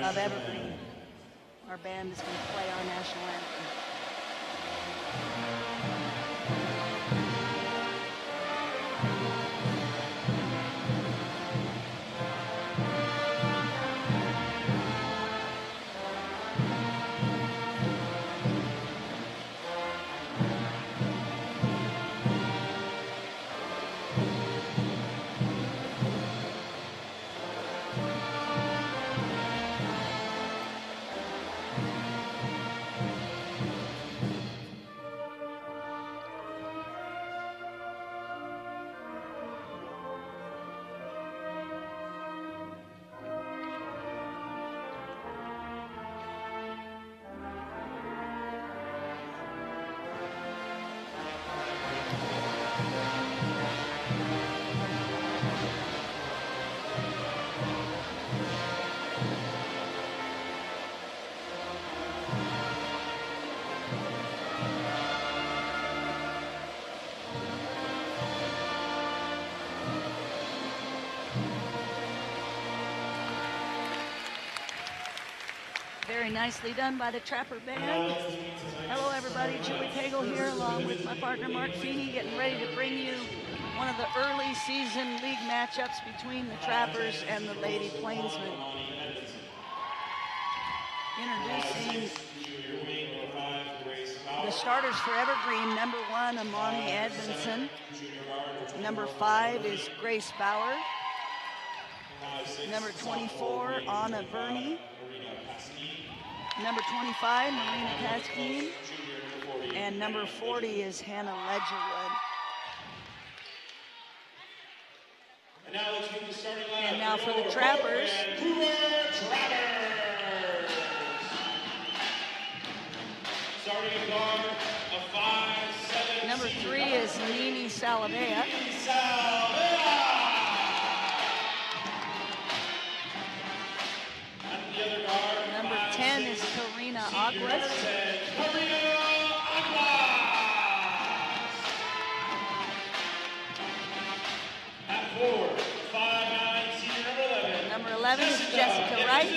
of Evergreen. Our band is going to play our national anthem. Very nicely done by the Trapper Band. Hello everybody, Julie Cagle here along with my partner Mark Feeney, getting ready to bring you one of the early season league matchups between the Trappers and the Lady Plainsmen. Introducing the starters for Evergreen. Number 1, Amani Edmondson. Number 5 is Grace Bauer. Number 24, Anna Burney. Number 25, Marina Kaskeen. And number 40 is Hannah Ledgerwood. And now for the Trappers. Number 3 is Nini Salavea. Number 10 is Karina Aguas. At 4, 5'9", senior number 11. Number 11 is Jessica Wright.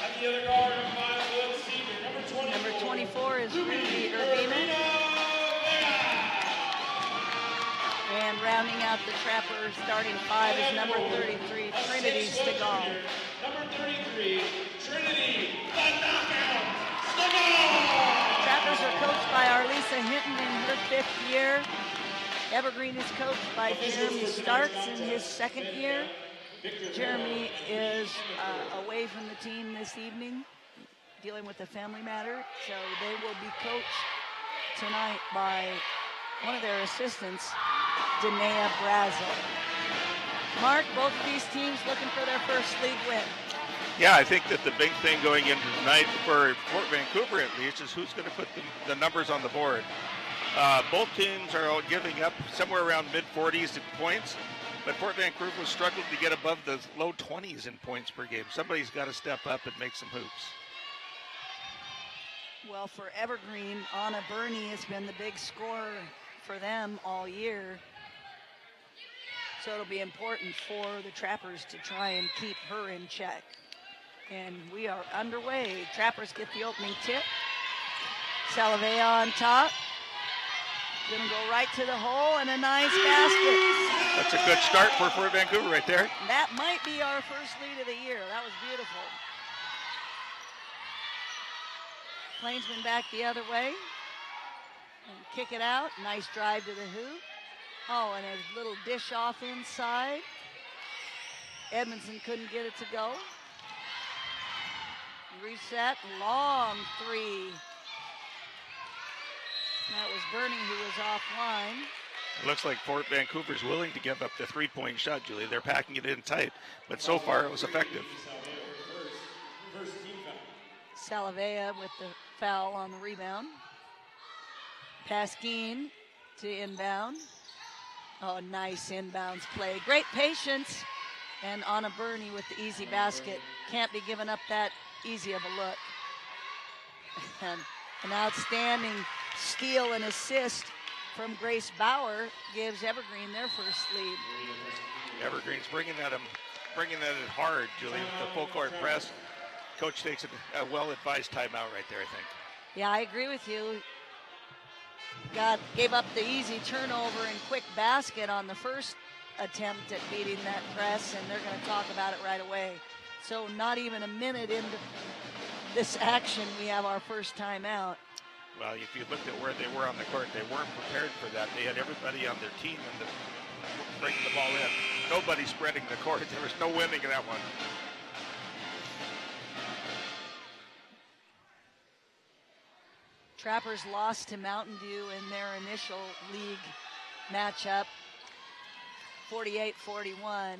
At the other guard, 5'4", senior number 24. Number 24 is Ruby Urbina. And rounding out the Trapper starting 5 is number 33, Trinity Stegall. Number 33, Trinity, the knockout, Stegall! Trappers are coached by Arlisa Hinton in her 5th year. Evergreen is coached by Jeremy Starks in his 2nd year. Jeremy is away from the team this evening, dealing with a family matter, so they will be coached tonight by one of their assistants, Danae Brazel. Mark, both of these teams looking for their first league win. Yeah, I think that the big thing going into tonight for Fort Vancouver at least is who's going to put the numbers on the board. Both teams are all giving up somewhere around mid-40s in points, but Fort Vancouver was struggling to get above the low 20s in points per game. Somebody's got to step up and make some hoops. Well, for Evergreen, Anna Burney has been the big scorer for them all year. So it'll be important for the Trappers to try and keep her in check. And we are underway. Trappers get the opening tip. Salavea on top. Gonna go right to the hole and a nice basket. That's a good start for Fort Vancouver right there. That might be our first lead of the year. That was beautiful. Plainsman back the other way. And kick it out. Nice drive to the hoop. Oh, and a little dish off inside. Edmondson couldn't get it to go. Reset, long three. That was Burney who was offline. It looks like Fort Vancouver's willing to give up the three-point shot, Julie. They're packing it in tight, but so far it was effective. Salavea with the foul on the rebound. Pasquine to inbound. Oh, nice inbounds play. Great patience. And Anna Burney with the easy basket. Can't be giving up that easy of a look. And an outstanding steal and assist from Grace Bauer gives Evergreen their first lead. Evergreen's bringing that in hard, Julie, with the full court press. Coach takes a well-advised timeout right there, I think. Yeah, I agree with you. Gave up the easy turnover and quick basket on the first attempt at beating that press, and they're going to talk about it right away. So not even a minute into this action, we have our first timeout. Well, if you looked at where they were on the court, they weren't prepared for that. They had everybody on their team and bringing the ball in. Nobody spreading the court. There was no winning that one. Trappers lost to Mountain View in their initial league matchup, 48-41.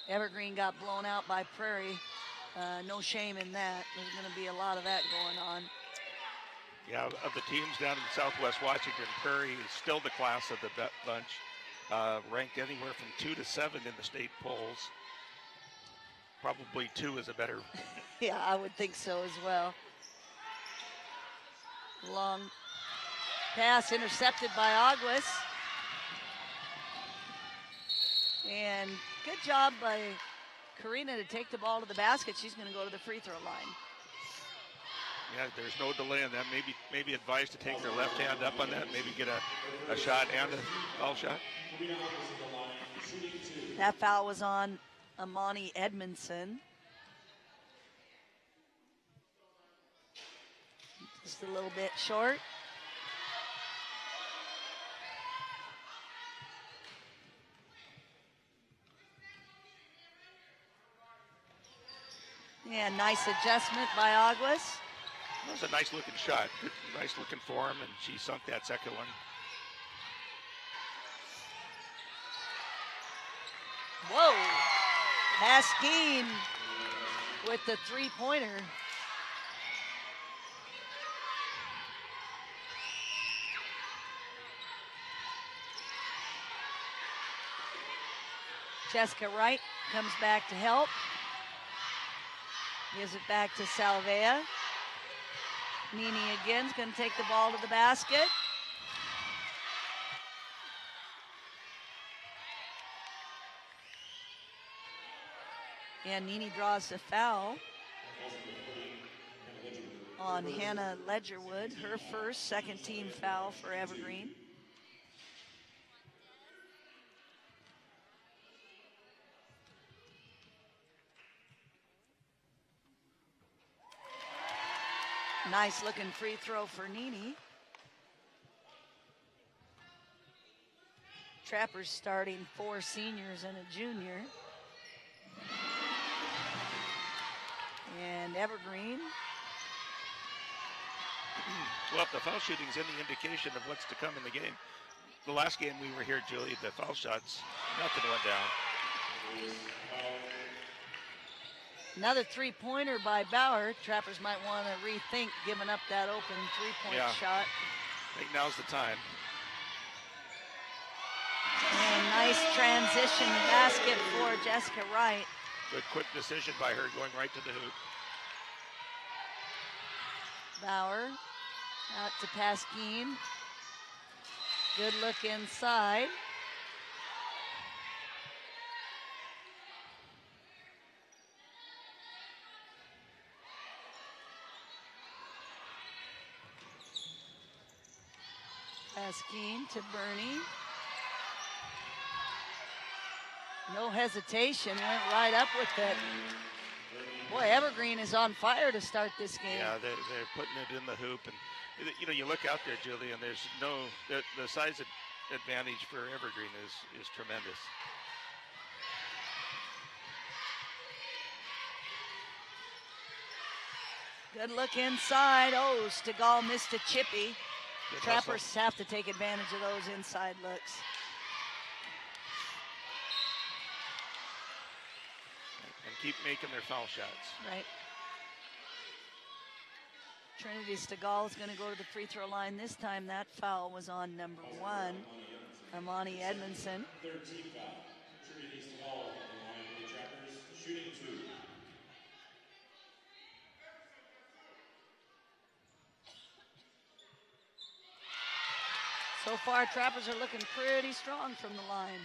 Evergreen got blown out by Prairie. No shame in that. There's going to be a lot of that going on. Yeah, of the teams down in Southwest Washington, Prairie is still the class of the bunch, ranked anywhere from 2 to 7 in the state polls. Probably 2 is a better. Yeah, I would think so as well. Long pass intercepted by Aguas. And good job by Karina to take the ball to the basket. She's going to go to the free throw line. Yeah, there's no delay on that. Maybe advised to take their left hand up on that. Maybe get a shot and a foul shot. That foul was on Amani Edmondson. Just a little bit short. Yeah, nice adjustment by Aguas. That was a nice looking shot. Good, nice looking form, and she sunk that second one. Whoa. Pasquine with the three-pointer. Jessica Wright comes back to help. Gives it back to Salvea. Nini again is going to take the ball to the basket. And Nini draws the foul on Hannah Ledgerwood, her first second team foul for Evergreen. Nice looking free throw for Nini. Trappers starting 4 seniors and a junior. And Evergreen. Well, if the foul shooting's any indication of what's to come in the game. The last game we were here, Julie, the foul shots, nothing went down. Another three-pointer by Bauer. Trappers might want to rethink giving up that open three-point shot. I think now's the time. And nice transition basket for Jessica Wright. Good quick decision by her going right to the hoop. Bauer out to Pasquine. Good look inside. Pasquine to Bernie. No hesitation, went right up with it. Boy, Evergreen is on fire to start this game. Yeah, they're putting it in the hoop. And, you know, you look out there, Julie, and there's the size advantage for Evergreen is tremendous. Good look inside. Oh, Stegall missed a chippy. Good Trappers hustle. have to take advantage of those inside looks. And keep making their foul shots. Right. Trinity Stegall is going to go to the free throw line. This time that foul was on number 1, Armani Edmondson. Third team foul. Trinity Stegall on the line for the Trappers, shooting 2. So far, Trappers are looking pretty strong from the line.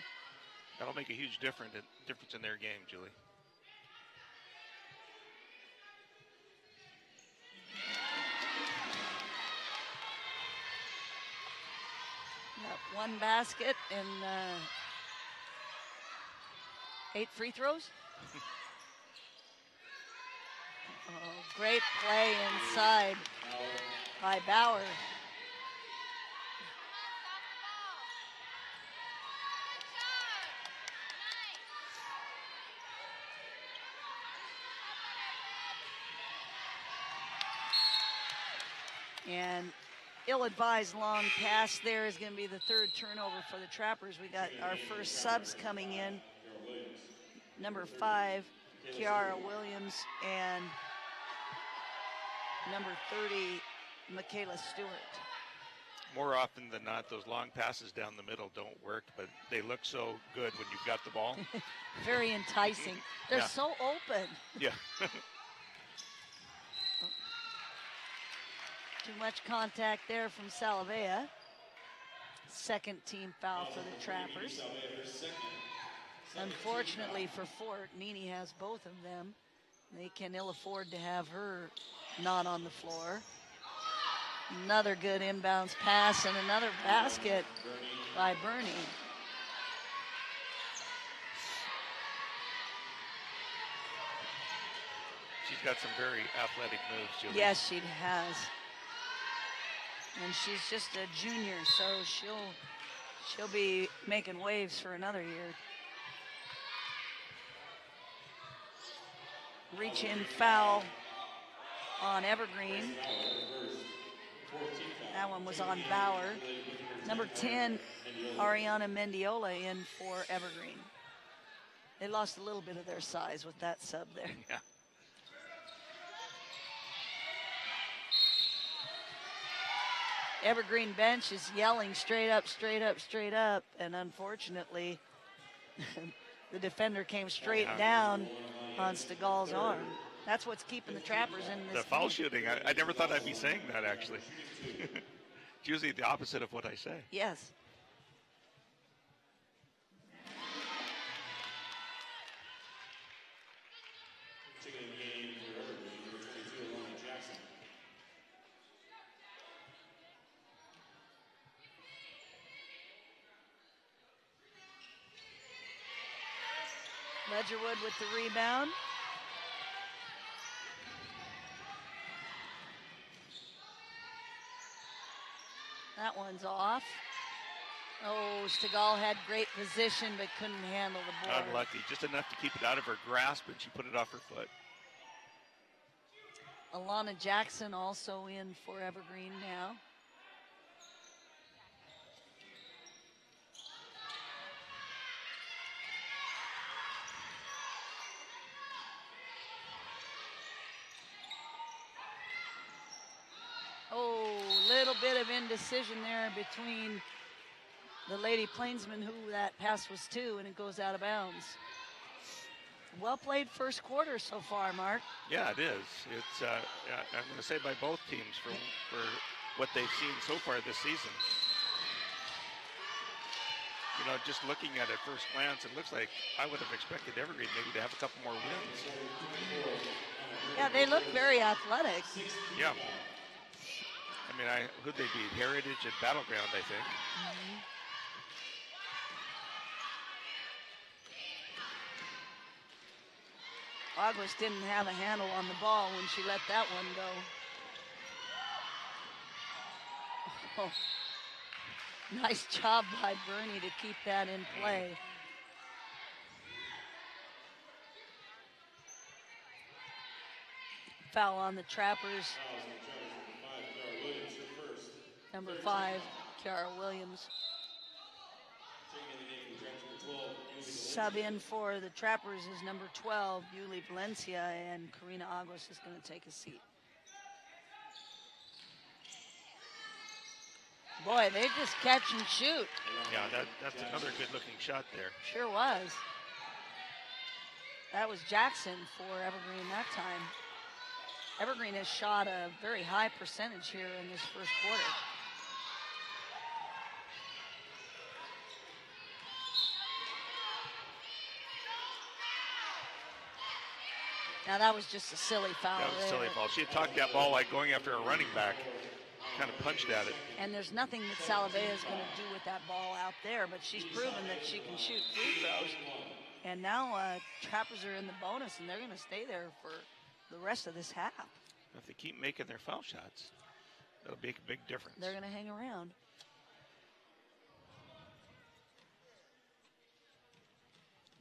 That'll make a huge difference in their game, Julie. Got one basket and 8 free throws. Oh, great play inside by Bauer. And ill-advised long pass there is going to be the third turnover for the Trappers. We got our first subs coming in. Number 5, Kiara Williams, and number 30, Michaela Stewart. More often than not, those long passes down the middle don't work, but they look so good when you've got the ball. Very enticing. They're so open. Yeah. Too much contact there from Salavea. Second team foul for the Trappers. Unfortunately for Fort, Nini has both of them. They can ill afford to have her not on the floor. Another good inbounds pass and another basket by Bernie. She's got some very athletic moves, Julie. Yes, she has. And she's just a junior, so she'll be making waves for another year. Reach in foul on Evergreen. That one was on Bauer. Number 10, Ariana Mendiola in for Evergreen. They lost a little bit of their size with that sub there. Yeah. Evergreen bench is yelling straight up, straight up, straight up, and unfortunately, the defender came straight down on Stegall's arm. That's what's keeping the Trappers in this The foul game. shooting, I never thought I'd be saying that, actually. It's usually the opposite of what I say. Yes. Ledgerwood with the rebound. That one's off. Oh, Stegall had great position but couldn't handle the ball. Unlucky, just enough to keep it out of her grasp, and she put it off her foot. Alana Jackson also in for Evergreen now. Oh, little bit of indecision there between the Lady Plainsmen, who that pass was to, and it goes out of bounds. Well played first quarter so far, Mark. Yeah, it is. It's I'm going to say by both teams for what they've seen so far this season. You know, just looking at it first glance, it looks like I would have expected Evergreen maybe to have a couple more wins. Yeah, they look very athletic. Yeah. I mean, who'd they beat? Heritage and Battleground, I think. Mm-hmm. August didn't have a handle on the ball when she let that one go. Oh, nice job by Bernie to keep that in play. Foul on the Trappers. Number 5, Kiara Williams. Sub in for the Trappers is number 12, Yuli Valencia, and Karina Aguas is going to take a seat. Boy, they just catch and shoot. Yeah, that's another good-looking shot there. Sure was. That was Jackson for Evergreen that time. Evergreen has shot a very high percentage here in this first quarter. Now that was just a silly foul. That was a silly foul. She had talked that ball like going after a running back. Kind of punched at it. And there's nothing that Salavea is going to do with that ball out there, but she's proven that she can shoot free throws. And now Trappers are in the bonus, and they're going to stay there for the rest of this half. If they keep making their foul shots, that'll make a big difference. They're going to hang around.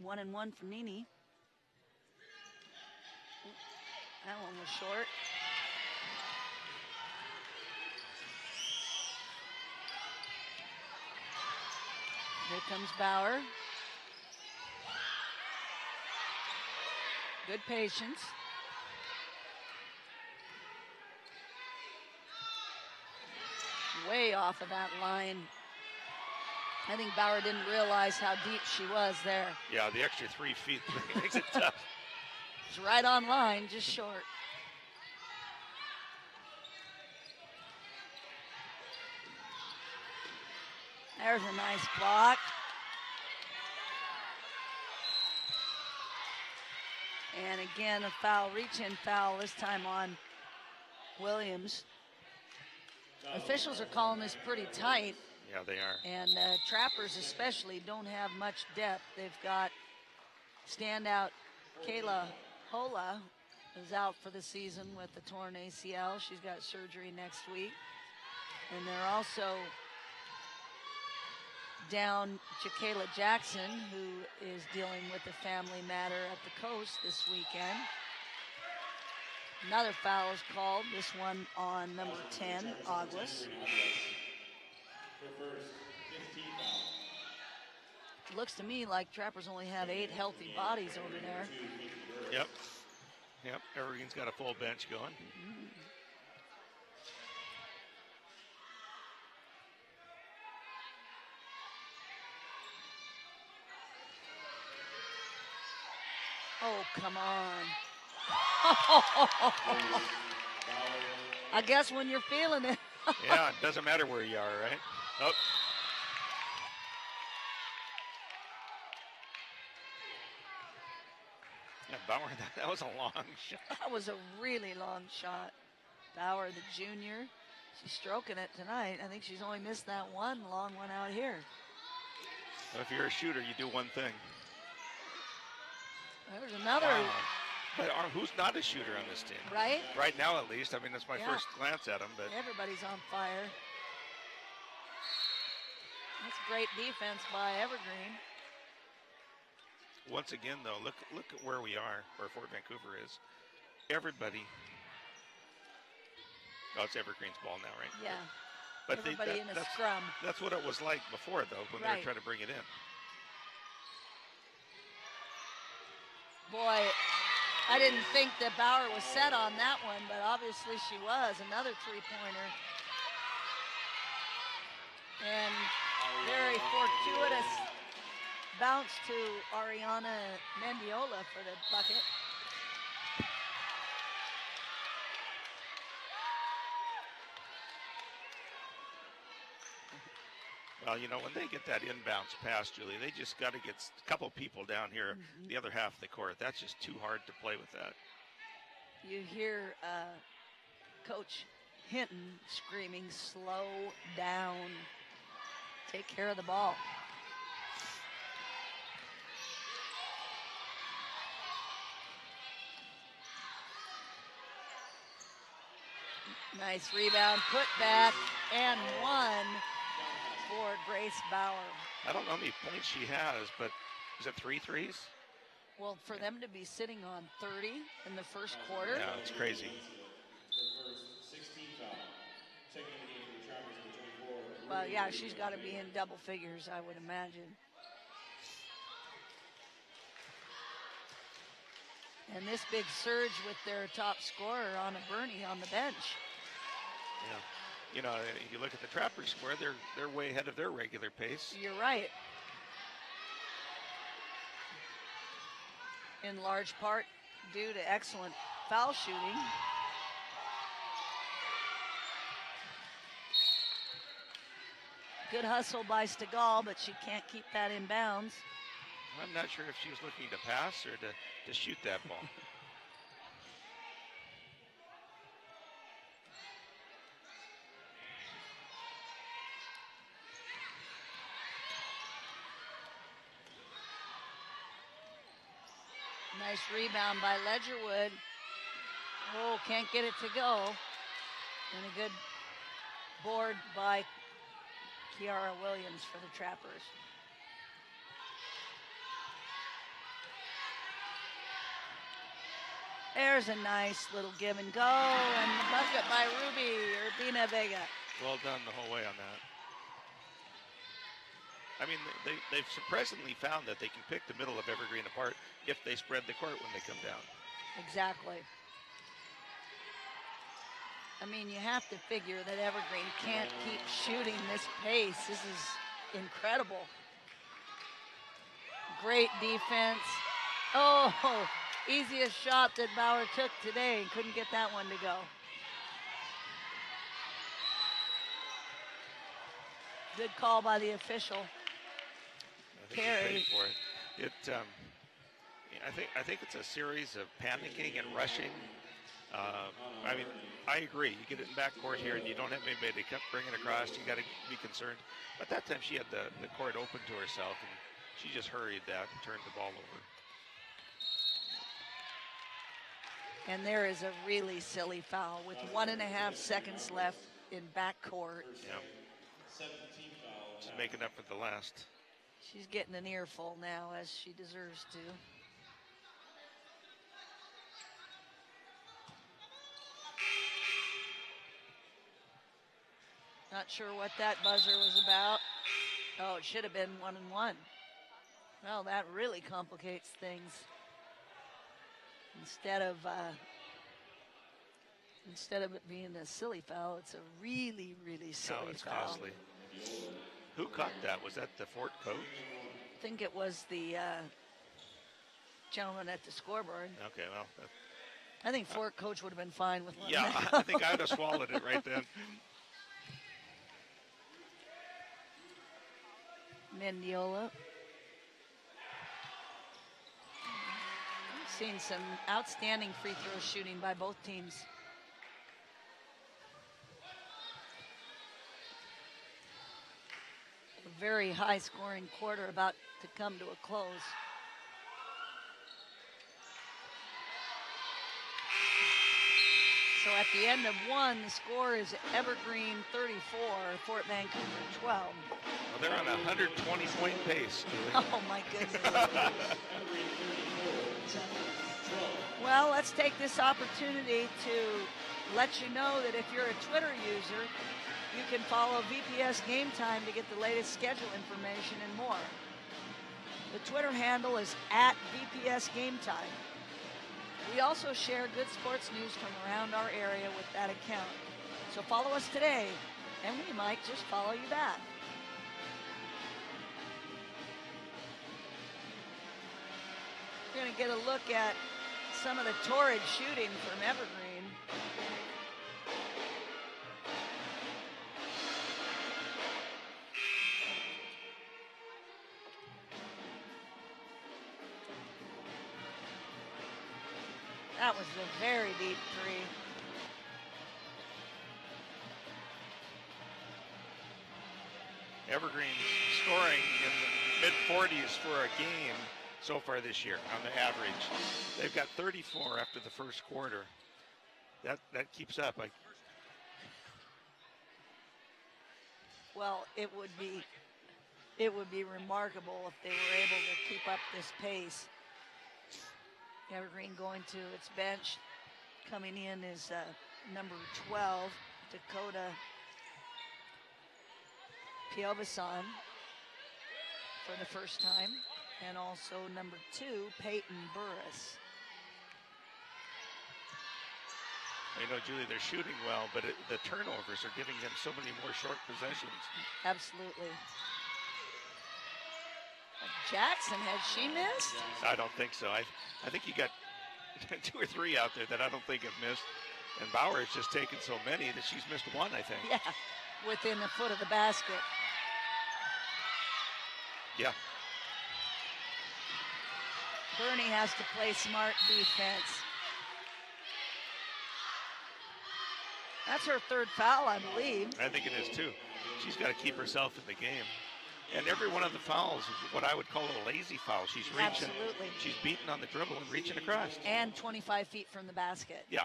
One and one for Nini. That one was short. Here comes Bauer. Good patience. Way off of that line. I think Bauer didn't realize how deep she was there. Yeah, the extra 3 feet makes it tough. It's right on line, just short. There's a nice block. And again, a foul, reach-in foul, this time on Williams. Officials are calling this pretty tight. Yeah, they are. And Trappers especially don't have much depth. They've got standout Kayla Hola, who's out for the season with the torn ACL. She's got surgery next week. And they're also down Jakayla Jackson, who is dealing with a family matter at the coast this weekend. Another foul is called, this one on number 10, August. It looks to me like Trappers only have 8 healthy bodies over there. Yep. Yep, Evergreen's got a full bench going. Oh, come on. I guess when you're feeling it. Yeah, it doesn't matter where you are, right? Oh. Yeah, Bauer, that was a long shot. That was a really long shot. Bauer, the junior, she's stroking it tonight. I think she's only missed that one long one out here. Well, if you're a shooter, you do one thing. There's another. Wow. But who's not a shooter on this team? Right? Right now, at least. I mean, that's my first glance at them. But everybody's on fire. That's great defense by Evergreen. Once again, though, look at where we are, where Fort Vancouver is. Everybody. Oh, it's Evergreen's ball now, right? Yeah. But everybody in a scrum. That's what it was like before, though, when they were trying to bring it in. Boy, I didn't think that Bauer was set on that one, but obviously she was. Another three-pointer. And very fortuitous bounce to Ariana Mendiola for the bucket. Well, you know, when they get that inbounds pass, Julie, they just got to get a couple people down here, the other half of the court. That's just too hard to play with that. You hear Coach Hinton screaming, slow down. Take care of the ball. Nice rebound, put back, and one for Grace Bauer. I don't know how many points she has, but is it 3 threes? Well, for them to be sitting on 30 in the first quarter. Yeah, it's crazy. Well, yeah, she's got to be in double figures, I would imagine. And this big surge with their top scorer, Anna Burney, on the bench. Yeah. You know, you look at the Trappers score, they're way ahead of their regular pace. You're right. In large part due to excellent foul shooting. Good hustle by Stegall, but she can't keep that in bounds. I'm not sure if she was looking to pass or to shoot that ball. Nice rebound by Ledgerwood. Oh, can't get it to go. And a good board by Kiara Williams for the Trappers. There's a nice little give and go, and the bucket by Ruby Urbina Vega. Well done the whole way on that. I mean, they've surprisingly found that they can pick the middle of Evergreen apart if they spread the court when they come down. Exactly. I mean, you have to figure that Evergreen can't keep shooting this pace. This is incredible. Great defense. Oh, easiest shot that Bauer took today. Couldn't get that one to go. Good call by the official. I think he paid for it. I think it's a series of panicking and rushing. I mean, I agree. You get it in backcourt here, and you don't have anybody to bring it across. You got to be concerned. But that time she had the court open to herself, and she just hurried that and turned the ball over. And there is a really silly foul with 1.5 seconds left in backcourt. Yeah. She's making up for the last. She's getting an earful now, as she deserves to. Not sure what that buzzer was about. Oh, it should have been 1-1. Well, that really complicates things. Instead of it being a silly foul, it's a really, really silly no, it's foul. Costly. Who caught that? Was that the Fort coach? I think it was the gentleman at the scoreboard. Okay, well. I think Fort coach would have been fine with one. Yeah, I think I would have swallowed it right then. Mendiola. Seen some outstanding free throw shooting by both teams. A very high scoring quarter about to come to a close. So at the end of one, the score is Evergreen 34, Fort Vancouver 12. Well, they're on a 120-point pace. Oh my goodness. Well, let's take this opportunity to let you know that if you're a Twitter user, you can follow VPS Game Time to get the latest schedule information and more. The Twitter handle is @VPS Game Time. We also share good sports news from around our area with that account. So follow us today, and we might just follow you back. We're going to get a look at some of the torrid shooting from Evergreen. That was a very deep three. Evergreen scoring in the mid-40s for a game so far this year on the average. They've got 34 after the first quarter. That keeps up. Well, it would be remarkable if they were able to keep up this pace. Evergreen going to its bench. Coming in is number 12, Dakota Piovasan for the first time. And also number 2, Peyton Burris. You know, Julie, they're shooting well, but the turnovers are giving them so many more short possessions. Absolutely. Jackson, has she missed? I don't think so. I think you got 2 or 3 out there that I don't think have missed. And Bauer has just taken so many that she's missed one, I think. Yeah, within a foot of the basket. Yeah. Bernie has to play smart defense. That's her 3rd foul, I believe. I think it is too. She's got to keep herself in the game. And every one of the fouls is what I would call a lazy foul. She's reaching. Absolutely. She's beating on the dribble and reaching across. And 25 feet from the basket. Yeah.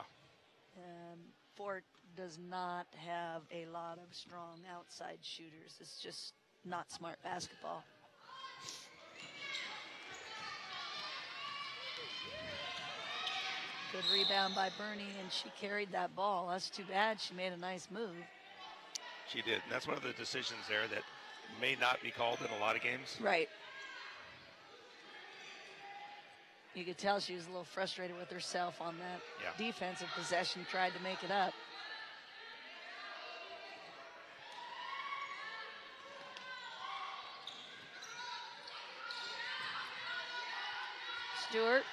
Fort does not have a lot of strong outside shooters. It's just not smart basketball. Good rebound by Bernie, and she carried that ball. That's too bad. She made a nice move. She did. And that's one of the decisions there that may not be called in a lot of games. Right. You could tell she was a little frustrated with herself on that defensive possession, tried to make it up. Stewart.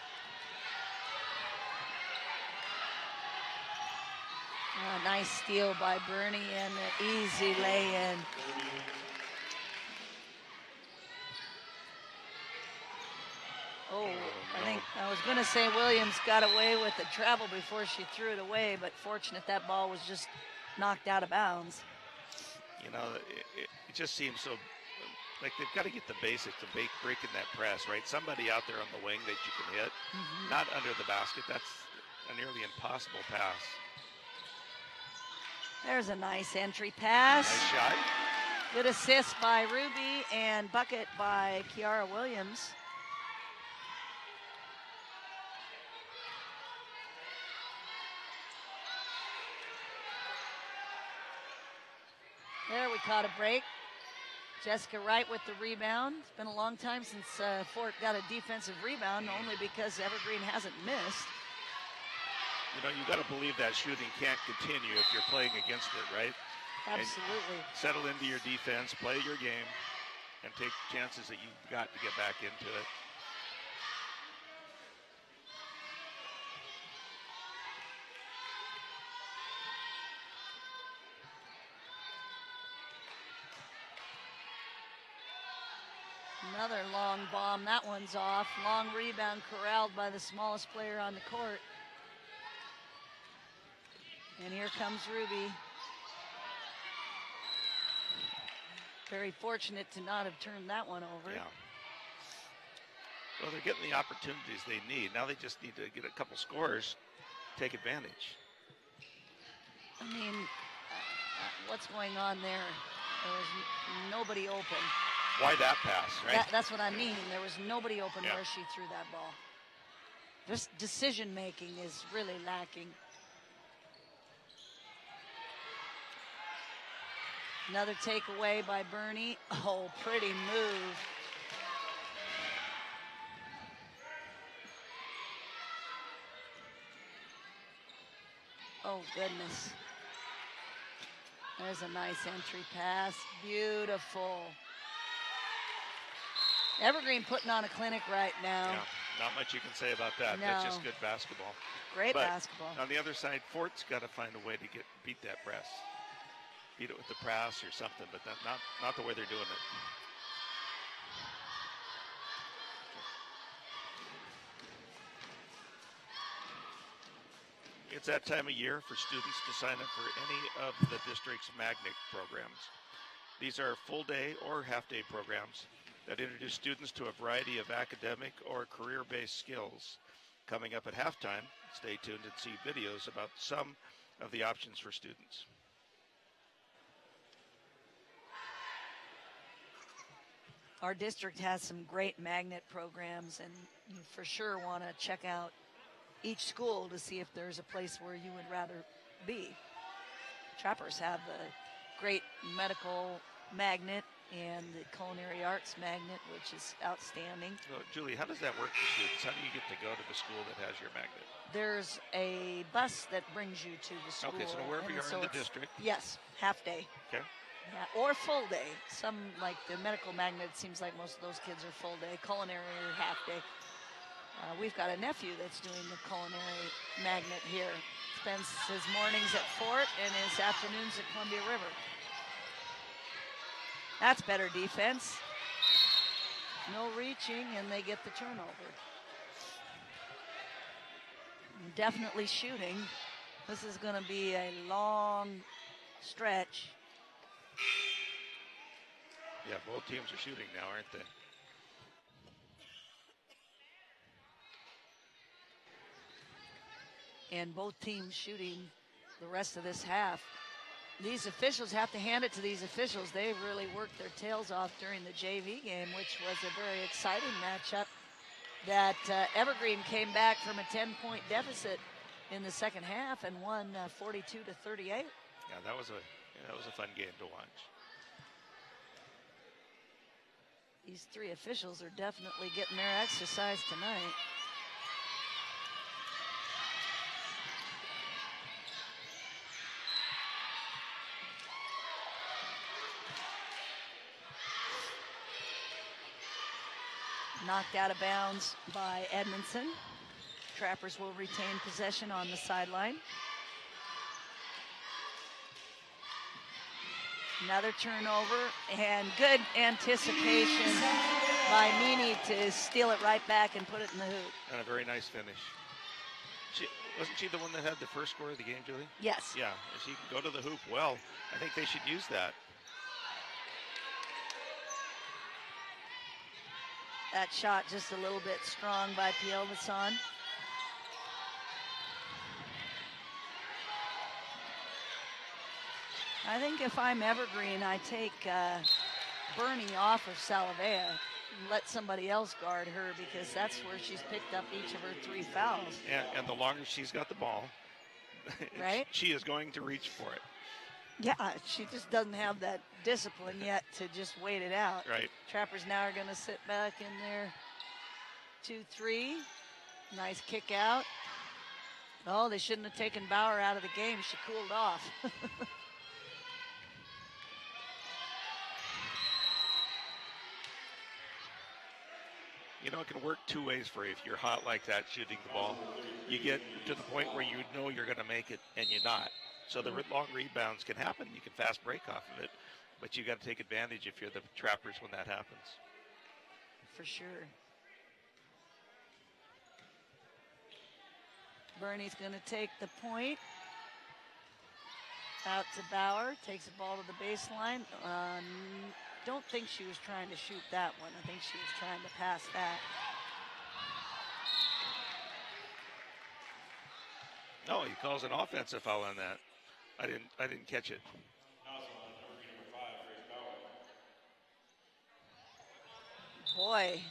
Nice steal by Bernie and an easy lay-in. Oh, I think I was going to say Williams got away with the travel before she threw it away, but fortunate that ball was just knocked out of bounds. You know, it just seems so like they've got to get the basics of breaking that press, right? Somebody out there on the wing that you can hit, not under the basket. That's a nearly impossible pass. There's a nice entry pass. Nice shot. Good assist by Ruby and bucket by Kiara Williams. There, we caught a break. Jessica Wright with the rebound. It's been a long time since Fort got a defensive rebound, only because Evergreen hasn't missed. You know, you got to believe that shooting can't continue if you're playing against it, right? Absolutely. And settle into your defense, play your game, and take chances that you've got to get back into it. Another long bomb. That one's off. Long rebound corralled by the smallest player on the court. And here comes Ruby. Very fortunate to not have turned that one over. Yeah. Well, they're getting the opportunities they need. Now they just need to get a couple scores, take advantage. I mean, what's going on there? There was nobody open. Why that pass, right? That's what I mean. There was nobody open where she threw that ball. Just decision making is really lacking. Another takeaway by Bernie. Oh, pretty move. Oh, goodness. There's a nice entry pass. Beautiful. Evergreen putting on a clinic right now. Yeah, not much you can say about that. No. That's just good basketball. Great but basketball. On the other side, Fort's got to find a way to beat that press. Beat it with the press or something, but not the way they're doing it. It's that time of year for students to sign up for any of the district's magnet programs. These are full-day or half-day programs that introduce students to a variety of academic or career-based skills. Coming up at halftime, stay tuned and see videos about some of the options for students. Our district has some great magnet programs, and you for sure want to check out each school to see if there's a place where you would rather be. Trappers have the great medical magnet and the culinary arts magnet, which is outstanding. So, Julie, how does that work for students? How do you get to go to the school that has your magnet? There's a bus that brings you to the school. Okay, so wherever you're in the district. Yes, half day. Okay. Yeah, or full day. Some, like the medical magnet, seems like most of those kids are full day. Culinary or half day. We've got a nephew that's doing the culinary magnet here. Spends his mornings at Fort and his afternoons at Columbia River. That's better defense. No reaching, and they get the turnover. Definitely shooting. This is going to be a long stretch. Yeah, both teams are shooting now, aren't they? And both teams shooting the rest of this half. These officials have to hand it to these officials. They've really worked their tails off during the JV game, which was a very exciting matchup. That Evergreen came back from a 10-point deficit in the second half and won 42-38. Yeah, that was a fun game to watch. These three officials are definitely getting their exercise tonight. Knocked out of bounds by Edmondson. Trappers will retain possession on the sideline. Another turnover and good anticipation by Meany to steal it right back and put it in the hoop. And a very nice finish. Wasn't she the one that had the first score of the game, Julie? Yes. Yeah, if she can go to the hoop well, I think they should use that. That shot just a little bit strong by Pielmason. I think if I'm Evergreen, I take Bernie off of Salavea and let somebody else guard her, because that's where she's picked up each of her 3 fouls. And the longer she's got the ball, right? She is going to reach for it. Yeah, she just doesn't have that discipline yet to just wait it out. Right. Trappers now are going to sit back in their 2-3. Nice kick out. Oh, they shouldn't have taken Bauer out of the game. She cooled off. You know, it can work 2 ways for you. If you're hot like that shooting the ball, you get to the point where you know you're going to make it and you're not. So the long rebounds can happen. You can fast break off of it, but you got to take advantage if you're the Trappers when that happens. For sure. Bernie's going to take the point. Out to Bauer, takes the ball to the baseline. Don't think she was trying to shoot that one. I think she was trying to pass that. No, he calls an offensive foul on that. I didn't catch it. Boy,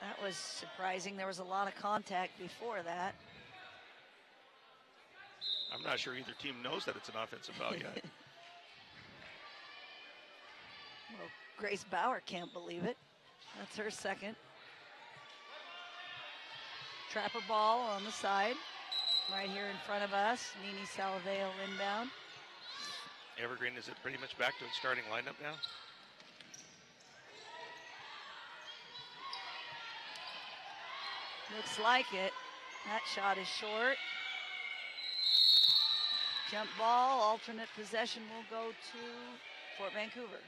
that was surprising. There was a lot of contact before that. I'm not sure either team knows that it's an offensive foul yet. Well, Grace Bauer can't believe it. That's her second. Trapper ball on the side, right here in front of us. Nini Salaveo inbound. Evergreen, is it pretty much back to its starting lineup now? Looks like it. That shot is short. Jump ball, alternate possession will go to Fort Vancouver.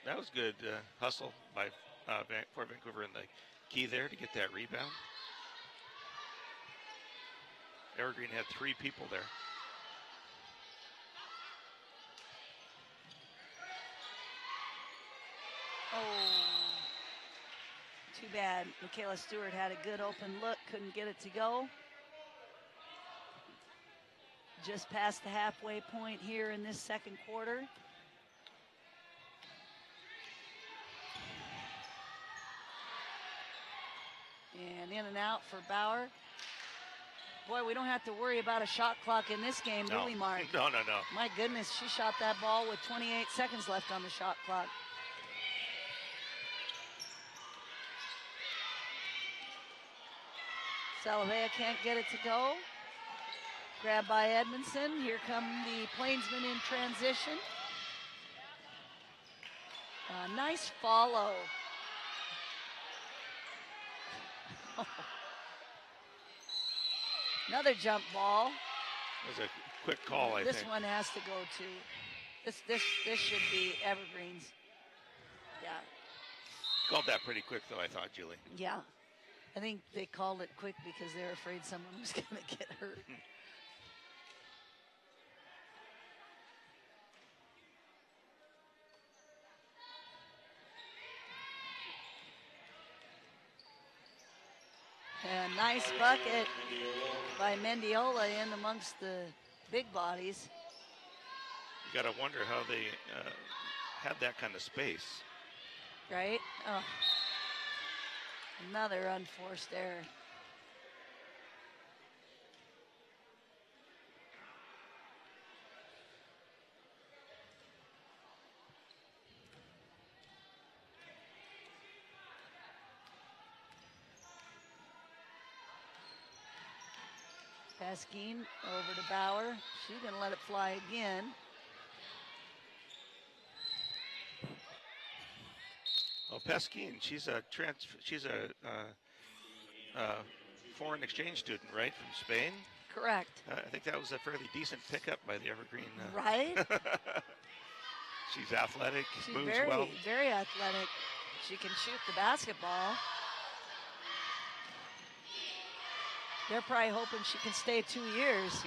That was good hustle by Fort Vancouver in the key there to get that rebound. Evergreen had 3 people there. Oh, too bad. Michaela Stewart had a good open look, couldn't get it to go. Just past the halfway point here in this second quarter. And in and out for Bauer. Boy, we don't have to worry about a shot clock in this game, do we, Mark? No. My goodness, she shot that ball with 28 seconds left on the shot clock. Salavea can't get it to go. Grabbed by Edmondson. Here come the Plainsmen in transition. Nice follow. Another jump ball. It was a quick call, I think. This one has to go to. This should be Evergreen's. Yeah. Called that pretty quick, though, I thought, Julie. Yeah. I think they called it quick because they're afraid someone was going to get hurt. A nice bucket by Mendiola in amongst the big bodies. You got to wonder how they had that kind of space. Right? Oh. Another unforced error. Pasquine over to Bauer. She's going to let it fly again. Oh, Pasquine, she's a foreign exchange student, right, from Spain? Correct. I think that was a fairly decent pickup by the Evergreen. Right? She's athletic, She's moves very, well. very athletic. She can shoot the basketball. They're probably hoping she can stay 2 years.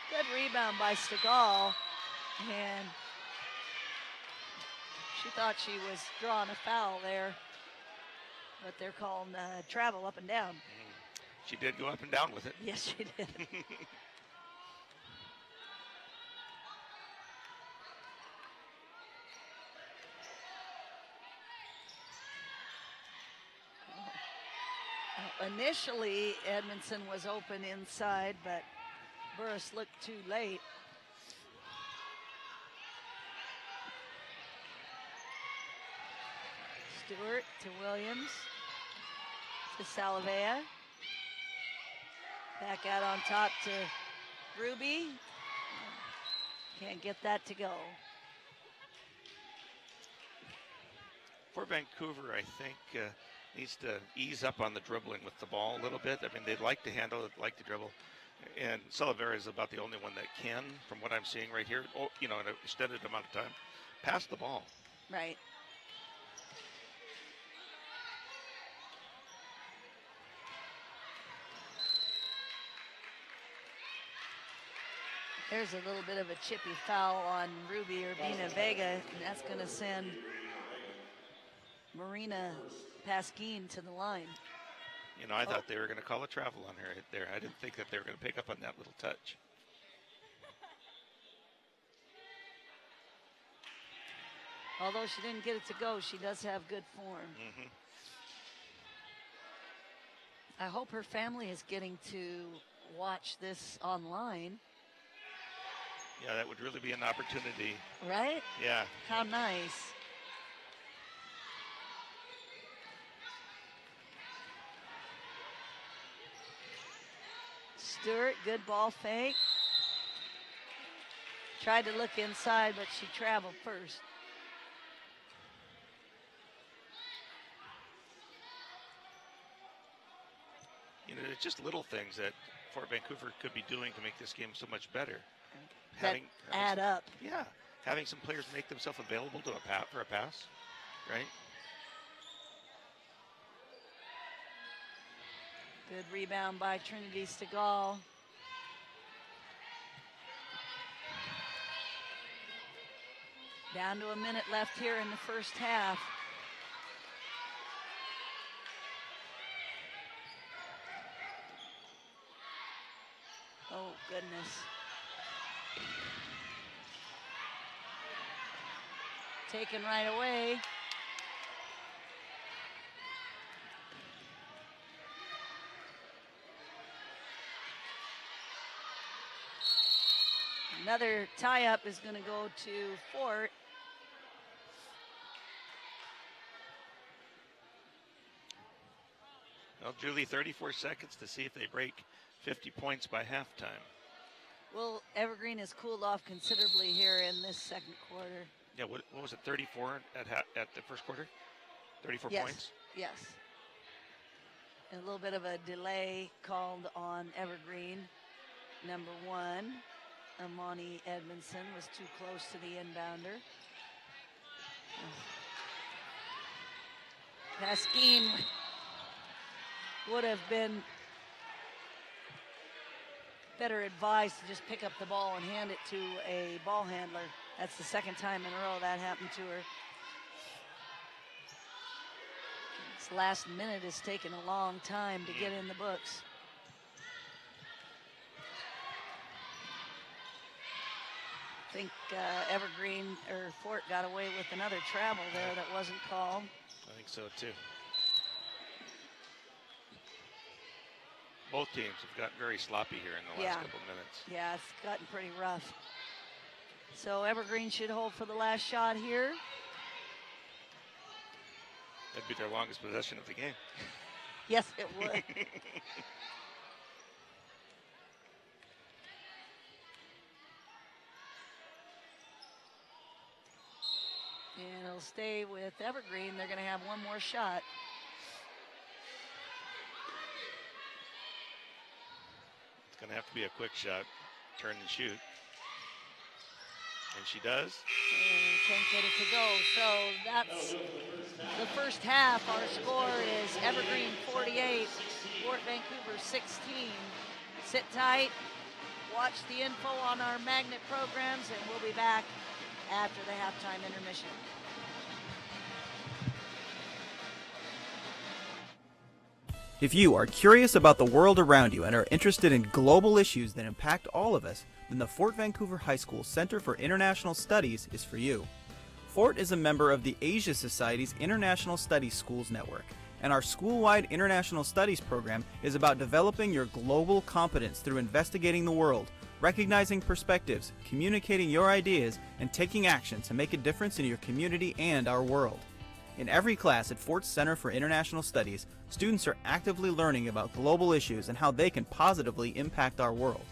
Good rebound by Stegall. And she thought she was drawing a foul there. But they're calling travel up and down. She did go up and down with it. Yes, she did. Initially, Edmondson was open inside, but Burris looked too late. Stewart to Williams to Salavea. Back out on top to Ruby. Can't get that to go. For Vancouver, I think needs to ease up on the dribbling with the ball a little bit. I mean, they'd like to handle it, like to dribble. And Salavera is about the only one that can, from what I'm seeing right here, in an extended amount of time, pass the ball. Right. There's a little bit of a chippy foul on Ruby Urbina Vega, and that's going to send Marina Pasquine to the line. I thought they were going to call a travel on her there. I didn't think that they were going to pick up on that little touch. Although she didn't get it to go, she does have good form. Mm-hmm. I hope her family is getting to watch this online. Yeah, that would really be an opportunity. Right? Yeah. How nice. Stewart, good ball fake. Tried to look inside, but she traveled first. It's just little things that Fort Vancouver could be doing to make this game so much better. That add up. Yeah, having some players make themselves available to for a pass, right? Good rebound by Trinity Stegall. Down to a minute left here in the first half. Oh, goodness. Taken right away. Another tie-up is going to go to Fort. Well, Julie, 34 seconds to see if they break 50 points by halftime. Well, Evergreen has cooled off considerably here in this second quarter. Yeah, what was it, 34 at the first quarter? 34 yes. points? Yes. And a little bit of a delay called on Evergreen. Number one, Amani Edmondson was too close to the inbounder. Pasquine would have been better advised to just pick up the ball and hand it to a ball handler. That's the second time in a row that happened to her. This last minute has taken a long time to get in the books. I think Evergreen or Fort got away with another travel there that wasn't called. I think so too. Both teams have gotten very sloppy here in the last couple minutes. Yeah, it's gotten pretty rough. So Evergreen should hold for the last shot here. That'd be their longest possession of the game. Yes, it would. And it'll stay with Evergreen. They're going to have one more shot. It's going to have to be a quick shot, turn and shoot. And she does. And can't get it to go. So that's the first half. Our score is Evergreen 48, Fort Vancouver 16. Sit tight. Watch the info on our magnet programs, and we'll be back after the halftime intermission. If you are curious about the world around you and are interested in global issues that impact all of us, then the Fort Vancouver High School Center for International Studies is for you. Fort is a member of the Asia Society's International Studies Schools Network, and our school-wide International Studies program is about developing your global competence through investigating the world, recognizing perspectives, communicating your ideas, and taking action to make a difference in your community and our world. In every class at Fort's Center for International Studies, students are actively learning about global issues and how they can positively impact our world.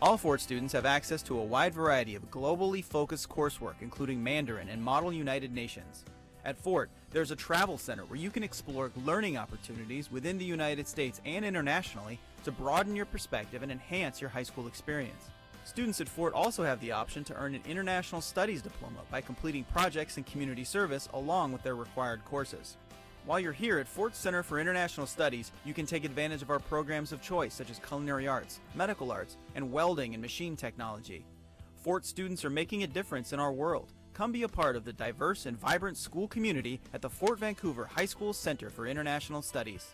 All Fort students have access to a wide variety of globally focused coursework, including Mandarin and Model United Nations. At Fort, there's a travel center where you can explore learning opportunities within the United States and internationally to broaden your perspective and enhance your high school experience. Students at Fort also have the option to earn an International Studies diploma by completing projects and community service along with their required courses. While you're here at Fort Center for International Studies, you can take advantage of our programs of choice such as culinary arts, medical arts, and welding and machine technology. Fort students are making a difference in our world. Come be a part of the diverse and vibrant school community at the Fort Vancouver High School Center for International Studies.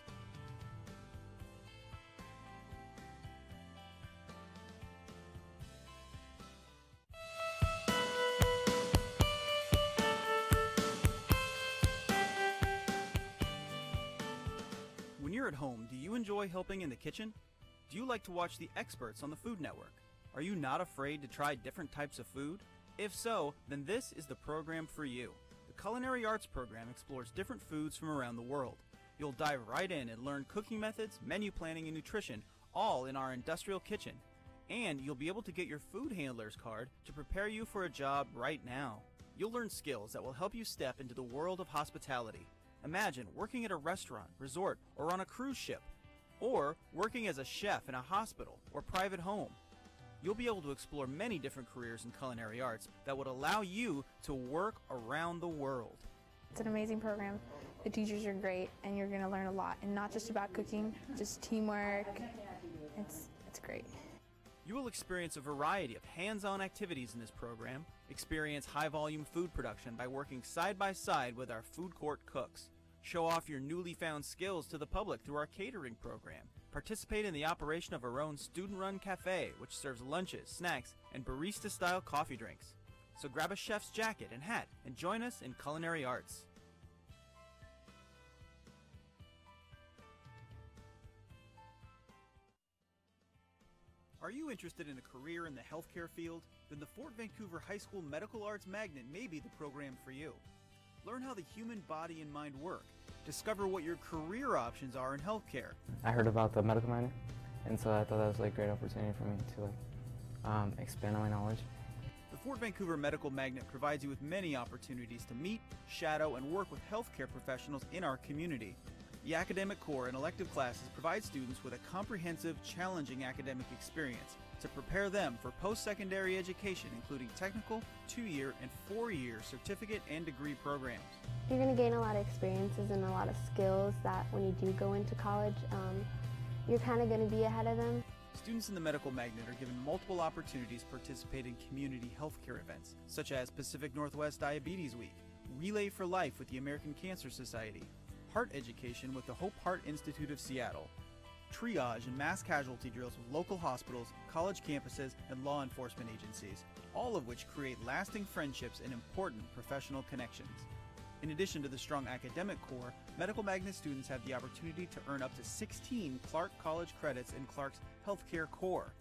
When you're at home, do you enjoy helping in the kitchen? Do you like to watch the experts on the Food Network? Are you not afraid to try different types of food? If so, then this is the program for you. The Culinary Arts program explores different foods from around the world. You'll dive right in and learn cooking methods, menu planning, and nutrition, all in our industrial kitchen. And you'll be able to get your food handler's card to prepare you for a job right now. You'll learn skills that will help you step into the world of hospitality. Imagine working at a restaurant, resort, or on a cruise ship, or working as a chef in a hospital or private home. You'll be able to explore many different careers in culinary arts that would allow you to work around the world. It's an amazing program. The teachers are great, and you're going to learn a lot, and not just about cooking, just teamwork. It's great. You will experience a variety of hands-on activities in this program, experience high-volume food production by working side by side with our food court cooks, show off your newly found skills to the public through our catering program, participate in the operation of our own student-run cafe, which serves lunches, snacks, and barista-style coffee drinks. So grab a chef's jacket and hat and join us in culinary arts. Are you interested in a career in the healthcare field? Then the Fort Vancouver High School Medical Arts Magnet may be the program for you. Learn how the human body and mind work. Discover what your career options are in healthcare. I heard about the medical minor, and so I thought that was a great opportunity for me to expand on my knowledge. The Fort Vancouver Medical Magnet provides you with many opportunities to meet, shadow, and work with healthcare professionals in our community. The academic core and elective classes provide students with a comprehensive, challenging academic experience to prepare them for post-secondary education, including technical, 2-year, and 4-year certificate and degree programs. You're going to gain a lot of experiences and a lot of skills that when you do go into college, you're kind of going to be ahead of them. Students in the Medical Magnet are given multiple opportunities to participate in community healthcare events, such as Pacific Northwest Diabetes Week, Relay for Life with the American Cancer Society, heart education with the Hope Heart Institute of Seattle, triage and mass casualty drills with local hospitals, college campuses, and law enforcement agencies, all of which create lasting friendships and important professional connections. In addition to the strong academic core, Medical Magnet students have the opportunity to earn up to 16 Clark College credits in Clark's healthcare core.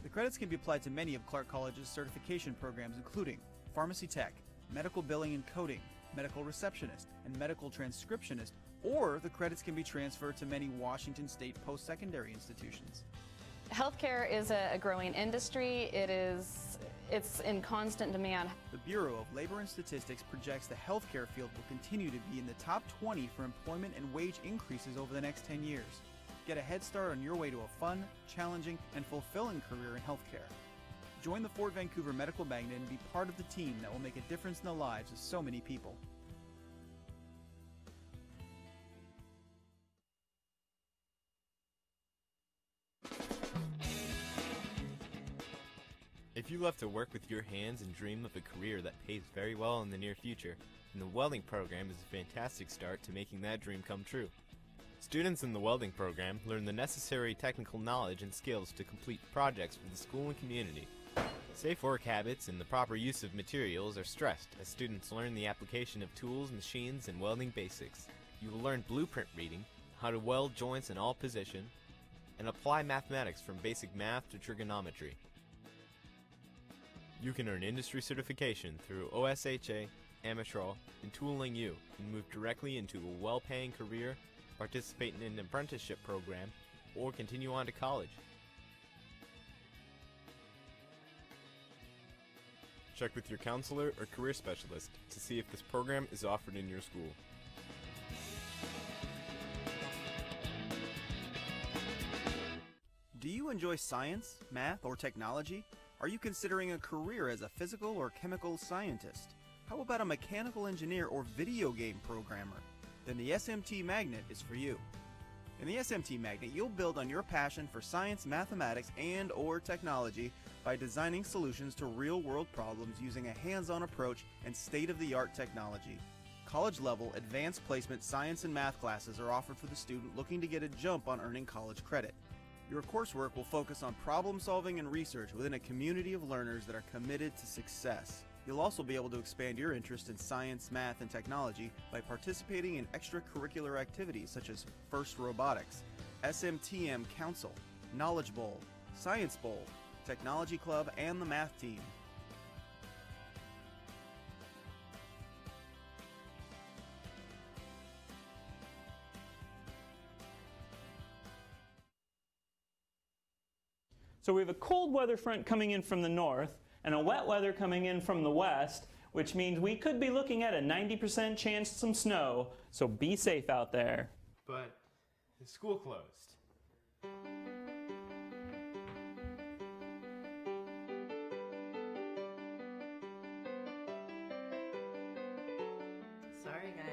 The credits can be applied to many of Clark College's certification programs, including pharmacy tech, medical billing and coding, medical receptionist, and medical transcriptionist, or the credits can be transferred to many Washington State post-secondary institutions. Healthcare is a growing industry. It's in constant demand. The Bureau of Labor and Statistics projects the healthcare field will continue to be in the top 20 for employment and wage increases over the next 10 years. Get a head start on your way to a fun, challenging, and fulfilling career in healthcare. Join the Fort Vancouver Medical Magnet and be part of the team that will make a difference in the lives of so many people. If you love to work with your hands and dream of a career that pays very well in the near future, then the welding program is a fantastic start to making that dream come true. Students in the welding program learn the necessary technical knowledge and skills to complete projects for the school and community. Safe work habits and the proper use of materials are stressed as students learn the application of tools, machines, and welding basics. You will learn blueprint reading, how to weld joints in all positions, and apply mathematics from basic math to trigonometry. You can earn industry certification through OSHA, Amatral, and Tooling U, and move directly into a well-paying career, participate in an apprenticeship program, or continue on to college. Check with your counselor or career specialist to see if this program is offered in your school. Do you enjoy science, math, or technology? Are you considering a career as a physical or chemical scientist? How about a mechanical engineer or video game programmer? Then the SMT Magnet is for you. In the SMT Magnet, you'll build on your passion for science, mathematics, and/or technology by designing solutions to real-world problems using a hands-on approach and state-of-the-art technology. College-level, advanced placement science and math classes are offered for the student looking to get a jump on earning college credit. Your coursework will focus on problem-solving and research within a community of learners that are committed to success. You'll also be able to expand your interest in science, math, and technology by participating in extracurricular activities such as FIRST Robotics, SMTM Council, Knowledge Bowl, Science Bowl, Technology Club, and the Math Team. So we have a cold weather front coming in from the north and a wet weather coming in from the west, which means we could be looking at a 90% chance of some snow, so be safe out there. But the school closed. Sorry, guys.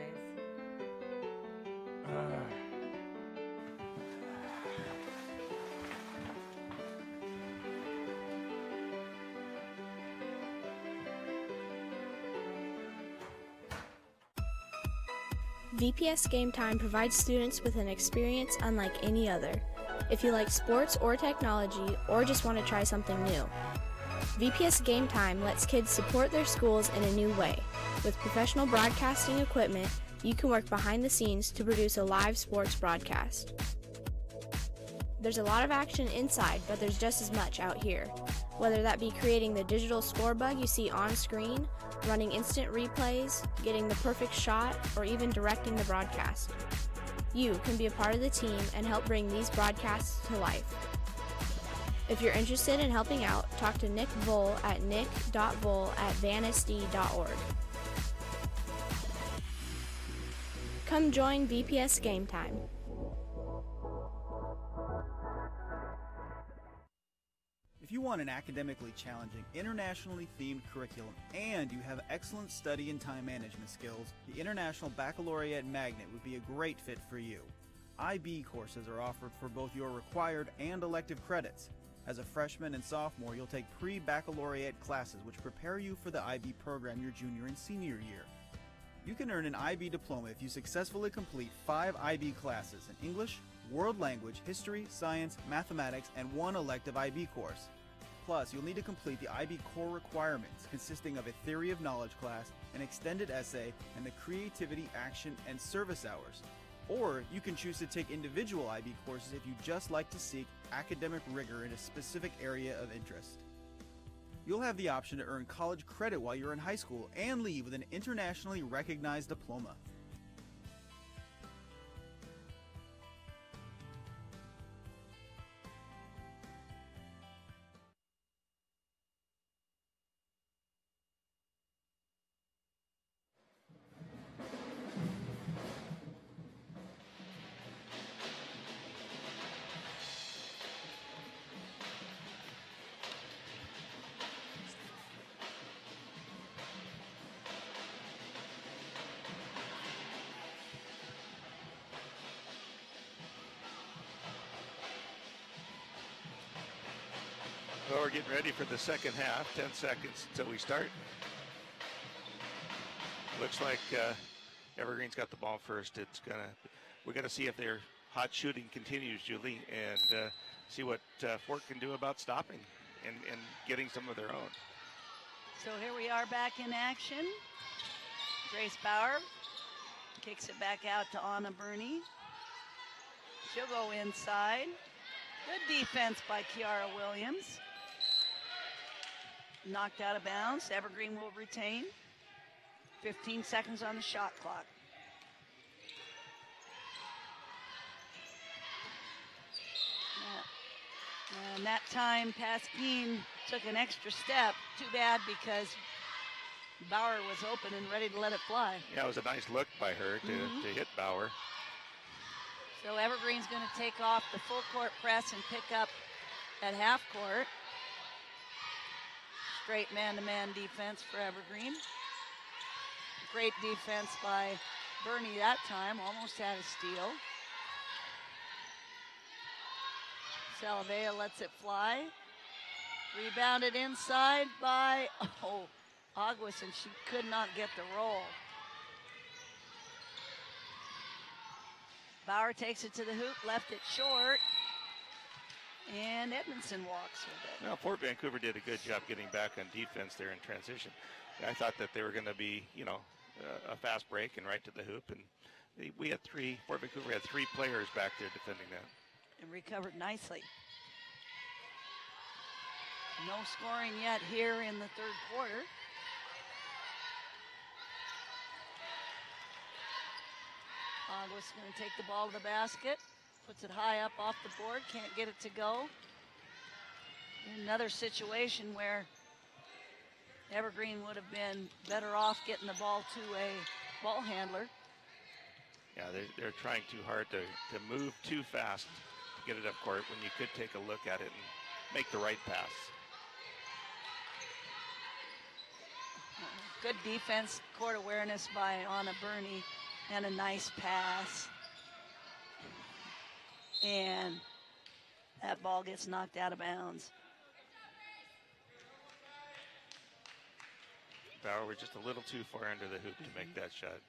VPS Game Time provides students with an experience unlike any other. If you like sports or technology, or just want to try something new, VPS Game Time lets kids support their schools in a new way. With professional broadcasting equipment, you can work behind the scenes to produce a live sports broadcast. There's a lot of action inside, but there's just as much out here. Whether that be creating the digital score bug you see on screen, running instant replays, getting the perfect shot, or even directing the broadcast. You can be a part of the team and help bring these broadcasts to life. If you're interested in helping out, talk to Nick Voll at nick.voll@vanisd.org. Come join VPS Game Time. If you want an academically challenging, internationally themed curriculum, and you have excellent study and time management skills, the International Baccalaureate Magnet would be a great fit for you. IB courses are offered for both your required and elective credits. As a freshman and sophomore, you'll take pre-baccalaureate classes which prepare you for the IB program your junior and senior year. You can earn an IB diploma if you successfully complete 5 IB classes in English, world language, history, science, mathematics, and 1 elective IB course. Plus, you'll need to complete the IB core requirements consisting of a theory of knowledge class, an extended essay, and the creativity, action, and service hours. Or you can choose to take individual IB courses if you just like to seek academic rigor in a specific area of interest. You'll have the option to earn college credit while you're in high school and leave with an internationally recognized diploma. Well, we're getting ready for the second half. 10 seconds until we start. Looks like Evergreen's got the ball first. We're gonna see if their hot shooting continues, Julie, and see what Fort can do about stopping and getting some of their own. So here we are back in action. Grace Bauer kicks it back out to Anna Burney. She'll go inside. Good defense by Kiara Williams. Knocked out of bounds. Evergreen will retain. 15 seconds on the shot clock. And that time, Pasquine took an extra step. Too bad because Bauer was open and ready to let it fly. Yeah, it was a nice look by her to hit Bauer. So Evergreen's going to take off the full court press and pick up at half court. Straight man-to-man defense for Evergreen. Great defense by Burney that time, almost had a steal. Salavea lets it fly. Rebounded inside by, Aguas, and she could not get the roll. Bauer takes it to the hoop, left it short, and Edmondson walks with it. Well, Fort Vancouver did a good job getting back on defense there in transition. I thought that they were going to be, a fast break and right to the hoop, and Fort Vancouver had 3 players back there defending that. And recovered nicely. No scoring yet here in the third quarter. Aguas going to take the ball to the basket, puts it high up off the board, can't get it to go. Another situation where Evergreen would have been better off getting the ball to a ball handler. Yeah, they're trying too hard to move too fast to get it up court when you could take a look at it and make the right pass. Good defense, court awareness by Anna Burney, and a nice pass. And that ball gets knocked out of bounds. Bauer was just a little too far under the hoop to make that shot.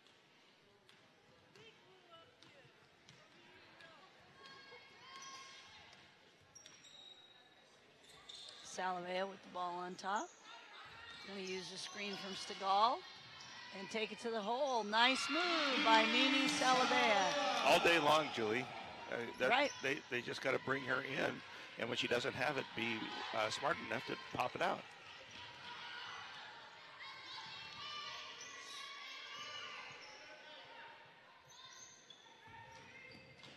Salavea with the ball on top. Going to use the screen from Stegall and take it to the hole. Nice move by Mimi Salavea. All day long, Julie. Right. They just got to bring her in, and when she doesn't have it, be smart enough to pop it out.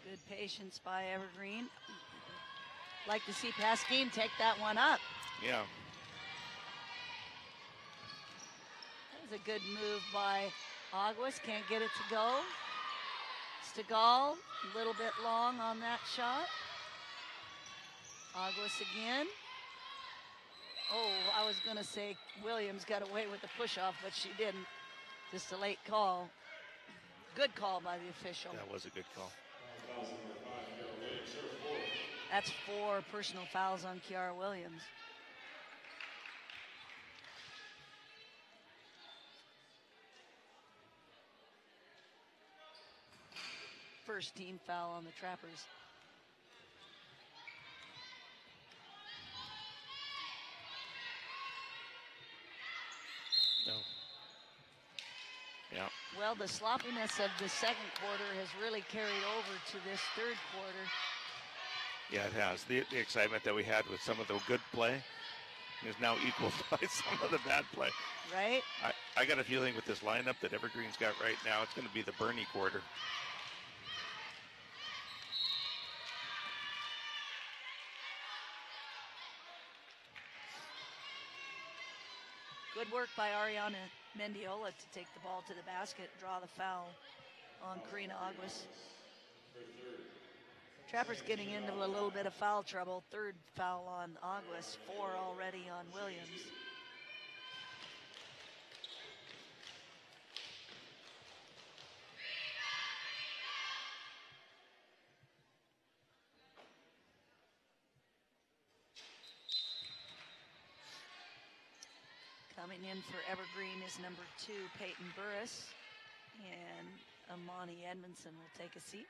Good patience by Evergreen. Like to see Pasquine take that one up. Yeah. That was a good move by Aguas. Can't get it to go. Stegall, a little bit long on that shot. Aguas again. Oh, I was going to say Williams got away with the push-off, but she didn't. Just a late call. Good call by the official. That was a good call. That's 4 personal fouls on Kiara Williams. first team foul on the Trappers. No. Yeah. Well, the sloppiness of the second quarter has really carried over to this third quarter. Yeah, it has. The excitement that we had with some of the good play is now equaled by some of the bad play. Right? I got a feeling with this lineup that Evergreen's got right now, it's going to be the Bernie quarter. Good work by Ariana Mendiola to take the ball to the basket, draw the foul on Karina Aguas. Trappers getting into a little bit of foul trouble. Third foul on Aguas, 4 already on Williams. Coming in for Evergreen is number 2, Peyton Burris, and Amani Edmondson will take a seat.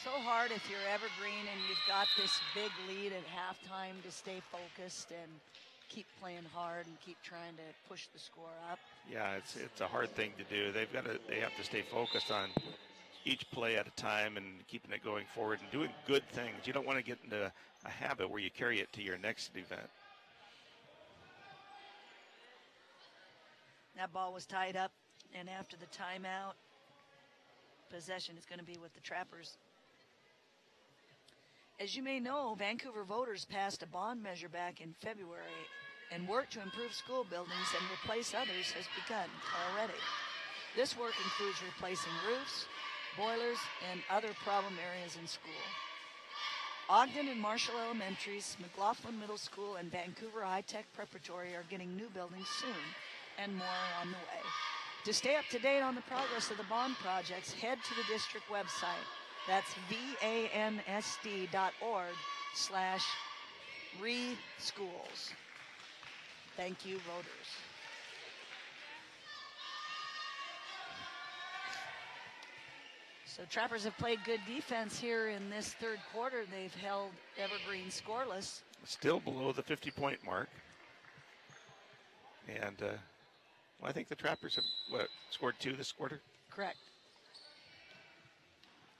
So hard if you're Evergreen and you've got this big lead at halftime to stay focused and keep playing hard and keep trying to push the score up. Yeah, it's a hard thing to do. They have to stay focused on each play at a time and keeping it going forward and doing good things. You don't want to get into a habit where you carry it to your next event. That ball was tied up, and after the timeout, possession is going to be with the Trappers. As you may know, Vancouver voters passed a bond measure back in February, and work to improve school buildings and replace others has begun already. This work includes replacing roofs, boilers, and other problem areas in school. Ogden and Marshall Elementaries, McLaughlin Middle School, and Vancouver High-Tech Preparatory are getting new buildings soon, and more are on the way. To stay up to date on the progress of the bond projects, head to the district website. That's vansd.org/reschools. Thank you, voters. So Trappers have played good defense here in this third quarter. They've held Evergreen scoreless. Still below the 50-point mark. And well, I think the Trappers have scored 2 this quarter? Correct.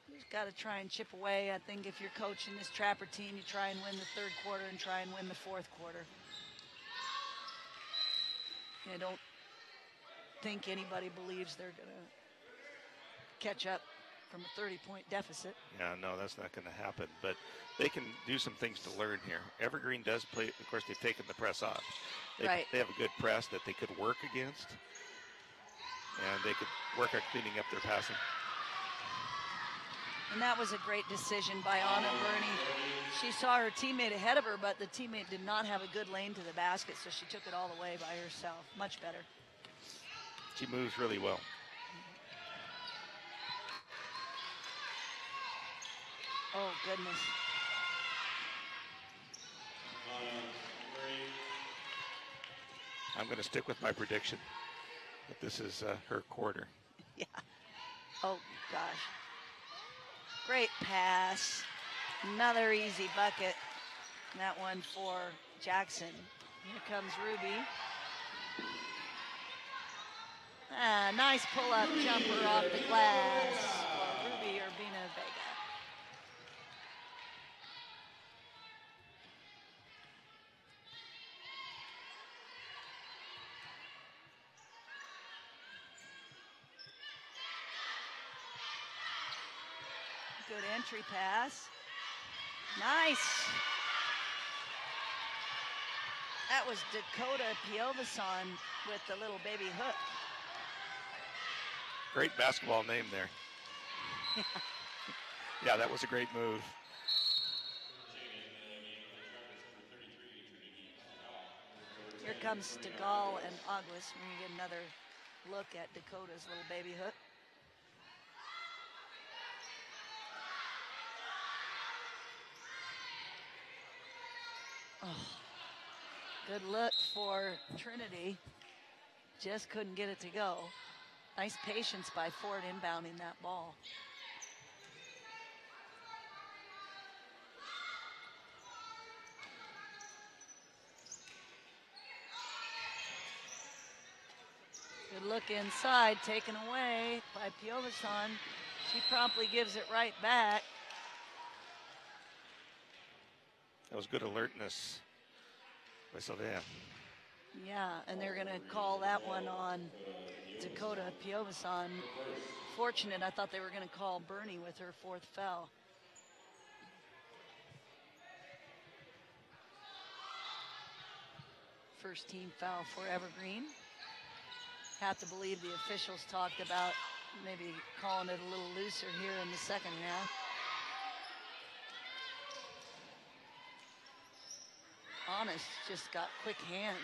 You've got to try and chip away. I think if you're coaching this Trapper team, you try and win the third quarter and try and win the fourth quarter. I don't think anybody believes they're going to catch up from a 30-point deficit. Yeah, no, that's not going to happen. But they can do some things to learn here. Evergreen does play. Of course, they've taken the press off. They have a good press that they could work against, and they could work on cleaning up their passing. And that was a great decision by Anna Burney. She saw her teammate ahead of her, but the teammate did not have a good lane to the basket, so she took it all the way by herself. Much better. She moves really well. Oh, goodness. I'm going to stick with my prediction that this is her quarter. Yeah. Oh, gosh. Great pass. Another easy bucket. That one for Jackson. Here comes Ruby. Nice pull-up jumper off the glass for Ruby Urbina Vega. Good entry pass. Nice. That was Dakota Piovason with the little baby hook. Great basketball name there. Yeah, that was a great move. Here comes Stegall and Aguas. We're going to get another look at Dakota's little baby hook. Good look for Trinity. Just couldn't get it to go. Nice patience by Ford inbounding that ball. Good look inside, taken away by Piovesan. She promptly gives it right back. That was good alertness by Sylvia. Yeah, and they're going to call that one on Dakota Piovesan. Fortunate, I thought they were going to call Bernie with her 4th foul. First team foul for Evergreen. Have to believe the officials talked about maybe calling it a little looser here in the second half. Honest just got quick hands.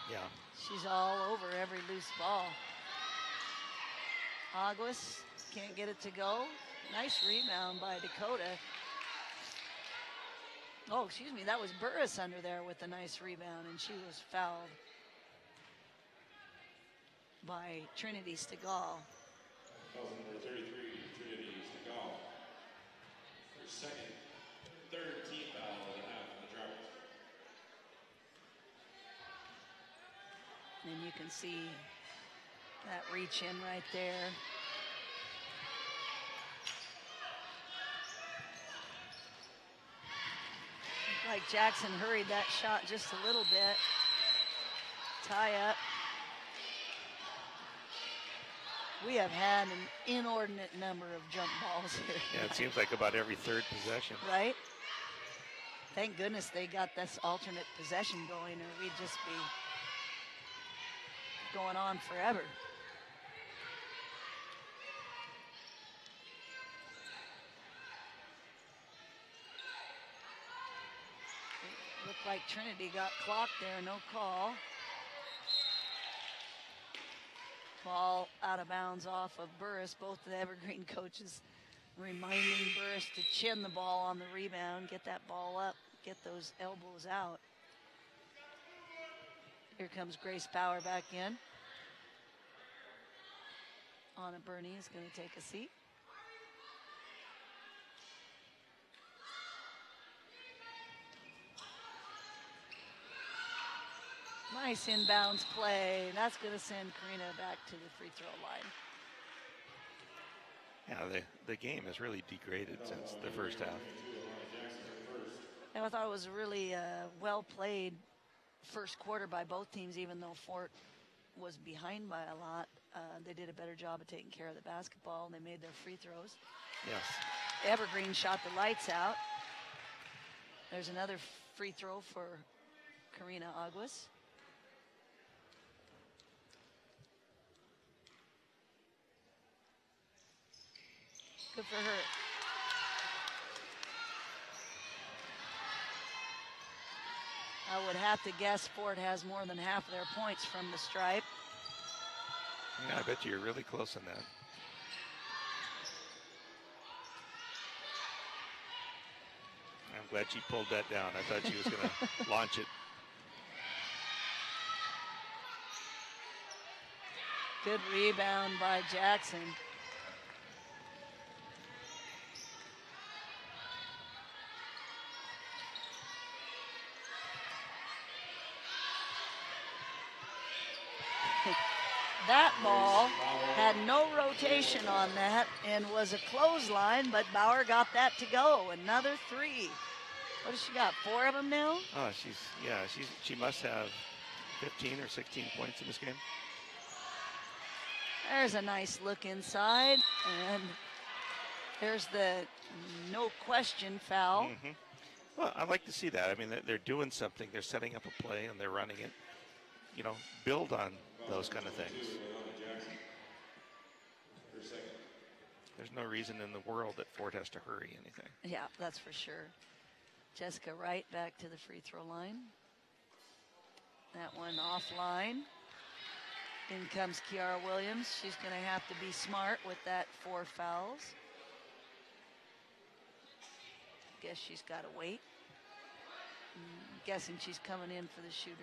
Yeah. She's all over every loose ball. Aguas can't get it to go. Nice rebound by Dakota. Oh, excuse me, that was Burris under there with a nice rebound, and she was fouled by Trinity Stegall. Foul number 33, Trinity Stegall. Her second, 3rd team foul of the half of the Dragons. And you can see that reach in right there. Looked like Jackson hurried that shot just a little bit. Tie up. We have had an inordinate number of jump balls here. Yeah, it seems like about every 3rd possession. Right? Thank goodness they got this alternate possession going, or we'd just be going on forever. It looked like Trinity got clocked there, no call. Ball out of bounds off of Burris. Both the Evergreen coaches reminding Burris to chin the ball on the rebound, get that ball up, get those elbows out. Here comes Grace Bauer back in. Anna Burney is going to take a seat. Nice inbounds play. That's going to send Karina back to the free throw line. Yeah, the game has really degraded since the first half. And I thought it was a really well played first quarter by both teams, even though Fort was behind by a lot. They did a better job of taking care of the basketball, and they made their free throws. Yes. Evergreen shot the lights out. There's another free throw for Karina Aguas. Good for her. I would have to guess Fort has more than half of their points from the stripe. Yeah, I bet you're really close on that. I'm glad she pulled that down. I thought she was going to launch it. Good rebound by Jackson. That ball had no rotation on that and was a clothesline, but Bauer got that to go. Another 3. What has she got? 4 of them now? Oh, she must have 15 or 16 points in this game. There's a nice look inside, and there's the no question foul. Mm-hmm. Well, I like to see that. I mean, they're doing something. They're setting up a play and they're running it. You know, build on those kind of things. There's no reason in the world that Fort has to hurry anything. Yeah, that's for sure. Jessica Wright back to the free throw line. That one offline. In comes Kiara Williams. She's going to have to be smart with that 4 fouls. Guess she's got to wait. I'm guessing she's coming in for the shooter.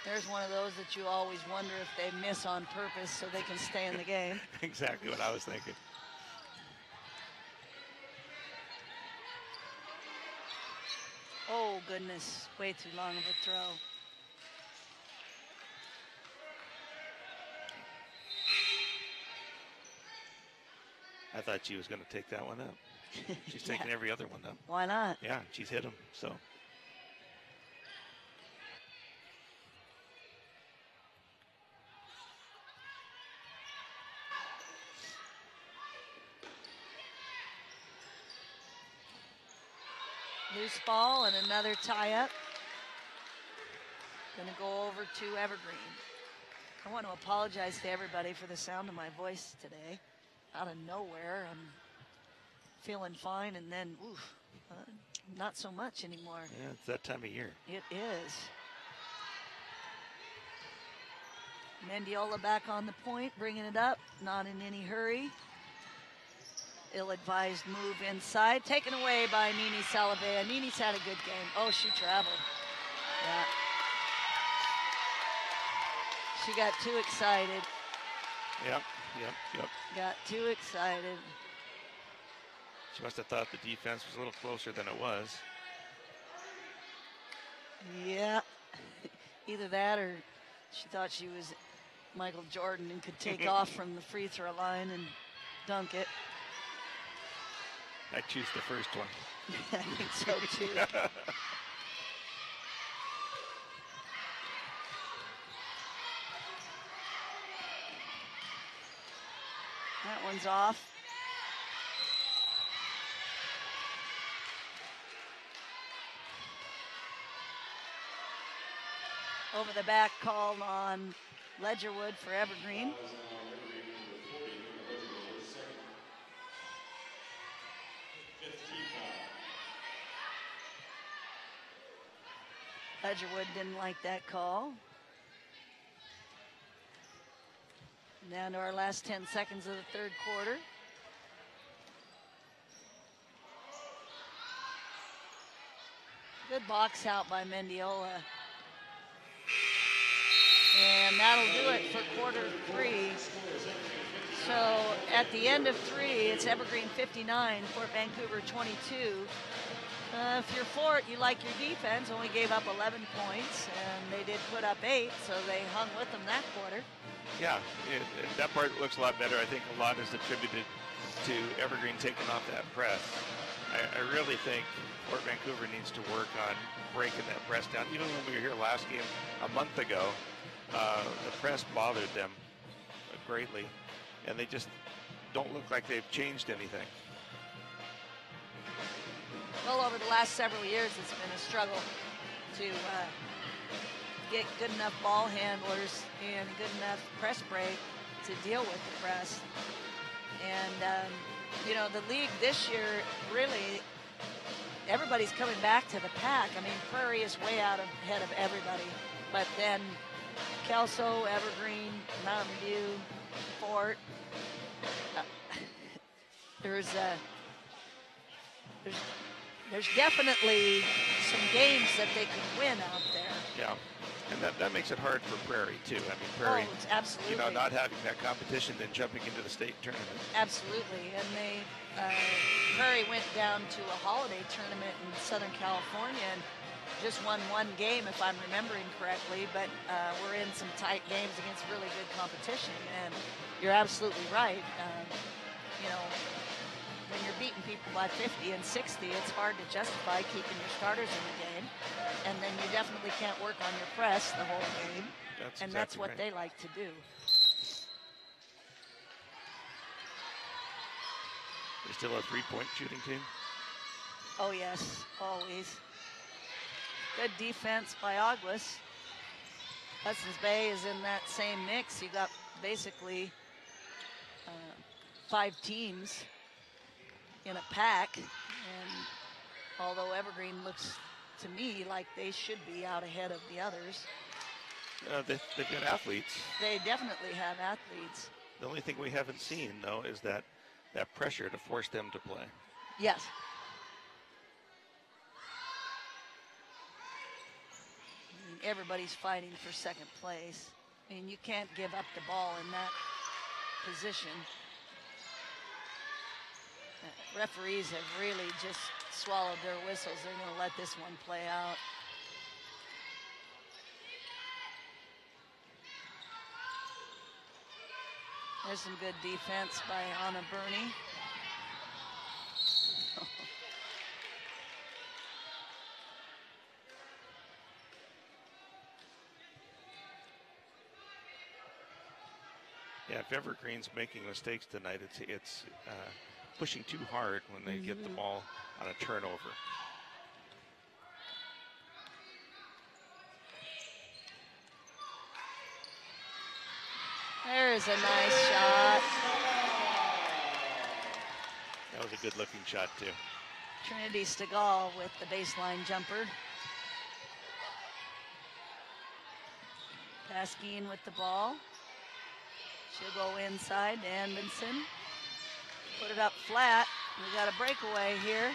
There's one of those that you always wonder if they miss on purpose so they can stay in the game. Exactly what I was thinking. Oh, goodness. Way too long of a throw. I thought she was going to take that one up. She's taking every other one up. Why not? Yeah, she's hit them, so. Loose ball and another tie-up. Gonna go over to Evergreen. I want to apologize to everybody for the sound of my voice today. Out of nowhere, I'm feeling fine, and then, oof, not so much anymore. Yeah, it's that time of year. It is. Mendiola back on the point, bringing it up, not in any hurry. Ill-advised move inside, taken away by Nini Salavea. Nini's had a good game. Oh, she traveled. Yeah. She got too excited. Yep. Got too excited. She must have thought the defense was a little closer than it was. Yeah. Either that or she thought she was Michael Jordan and could take off from the free throw line and dunk it. I choose the first one. I think so too. That one's off. Over the back call on Ledgerwood for Evergreen. Ledgerwood didn't like that call. Down to our last 10 seconds of the third quarter. Good box out by Mendiola. And that'll do it for quarter three. So at the end of three, it's Evergreen 59, Fort Vancouver 22. If you're Fort, you like your defense, only gave up 11 points, and they did put up 8, so they hung with them that quarter. Yeah, that part looks a lot better. I think a lot is attributed to Evergreen taking off that press. I really think Fort Vancouver needs to work on breaking that press down. Even when we were here last game a month ago, the press bothered them greatly, and they just don't look like they've changed anything. Well, over the last several years, it's been a struggle to get good enough ball handlers and good enough press break to deal with the press. And, you know, the league this year, really, everybody's coming back to the pack. I mean, Prairie is way out ahead of everybody. But then Kelso, Evergreen, Mountain View, Fort. There's definitely some games that they can win out there. Yeah, and that makes it hard for Prairie too. I mean, Prairie, absolutely. You know, not having that competition, then jumping into the state tournament. Absolutely, and Prairie went down to a holiday tournament in Southern California and just won one game, if I'm remembering correctly, but we're in some tight games against really good competition, and you're absolutely right. You know, when you're beating people by 50 and 60, it's hard to justify keeping your starters in the game. And then you definitely can't work on your press the whole game. That's what they like to do. They still a three-point shooting team? Oh, yes, always. Good defense by Aguas. Hudson's Bay is in that same mix. You got basically 5 teams in a pack, and although Evergreen looks to me like they should be out ahead of the others. They've got athletes. They definitely have athletes. The only thing we haven't seen, though, is that that pressure to force them to play. Yes. I mean, everybody's fighting for second place. I mean, you can't give up the ball in that position. Referees have really just swallowed their whistles. They're going to let this one play out. There's some good defense by Anna Burney. Yeah, if Evergreen's making mistakes tonight, it's pushing too hard when they get the ball on a turnover. There's a nice shot. That was a good looking shot too. Trinity Stegall with the baseline jumper. Paskeen with the ball. She'll go inside to Anderson. Put it up flat. We got a breakaway here.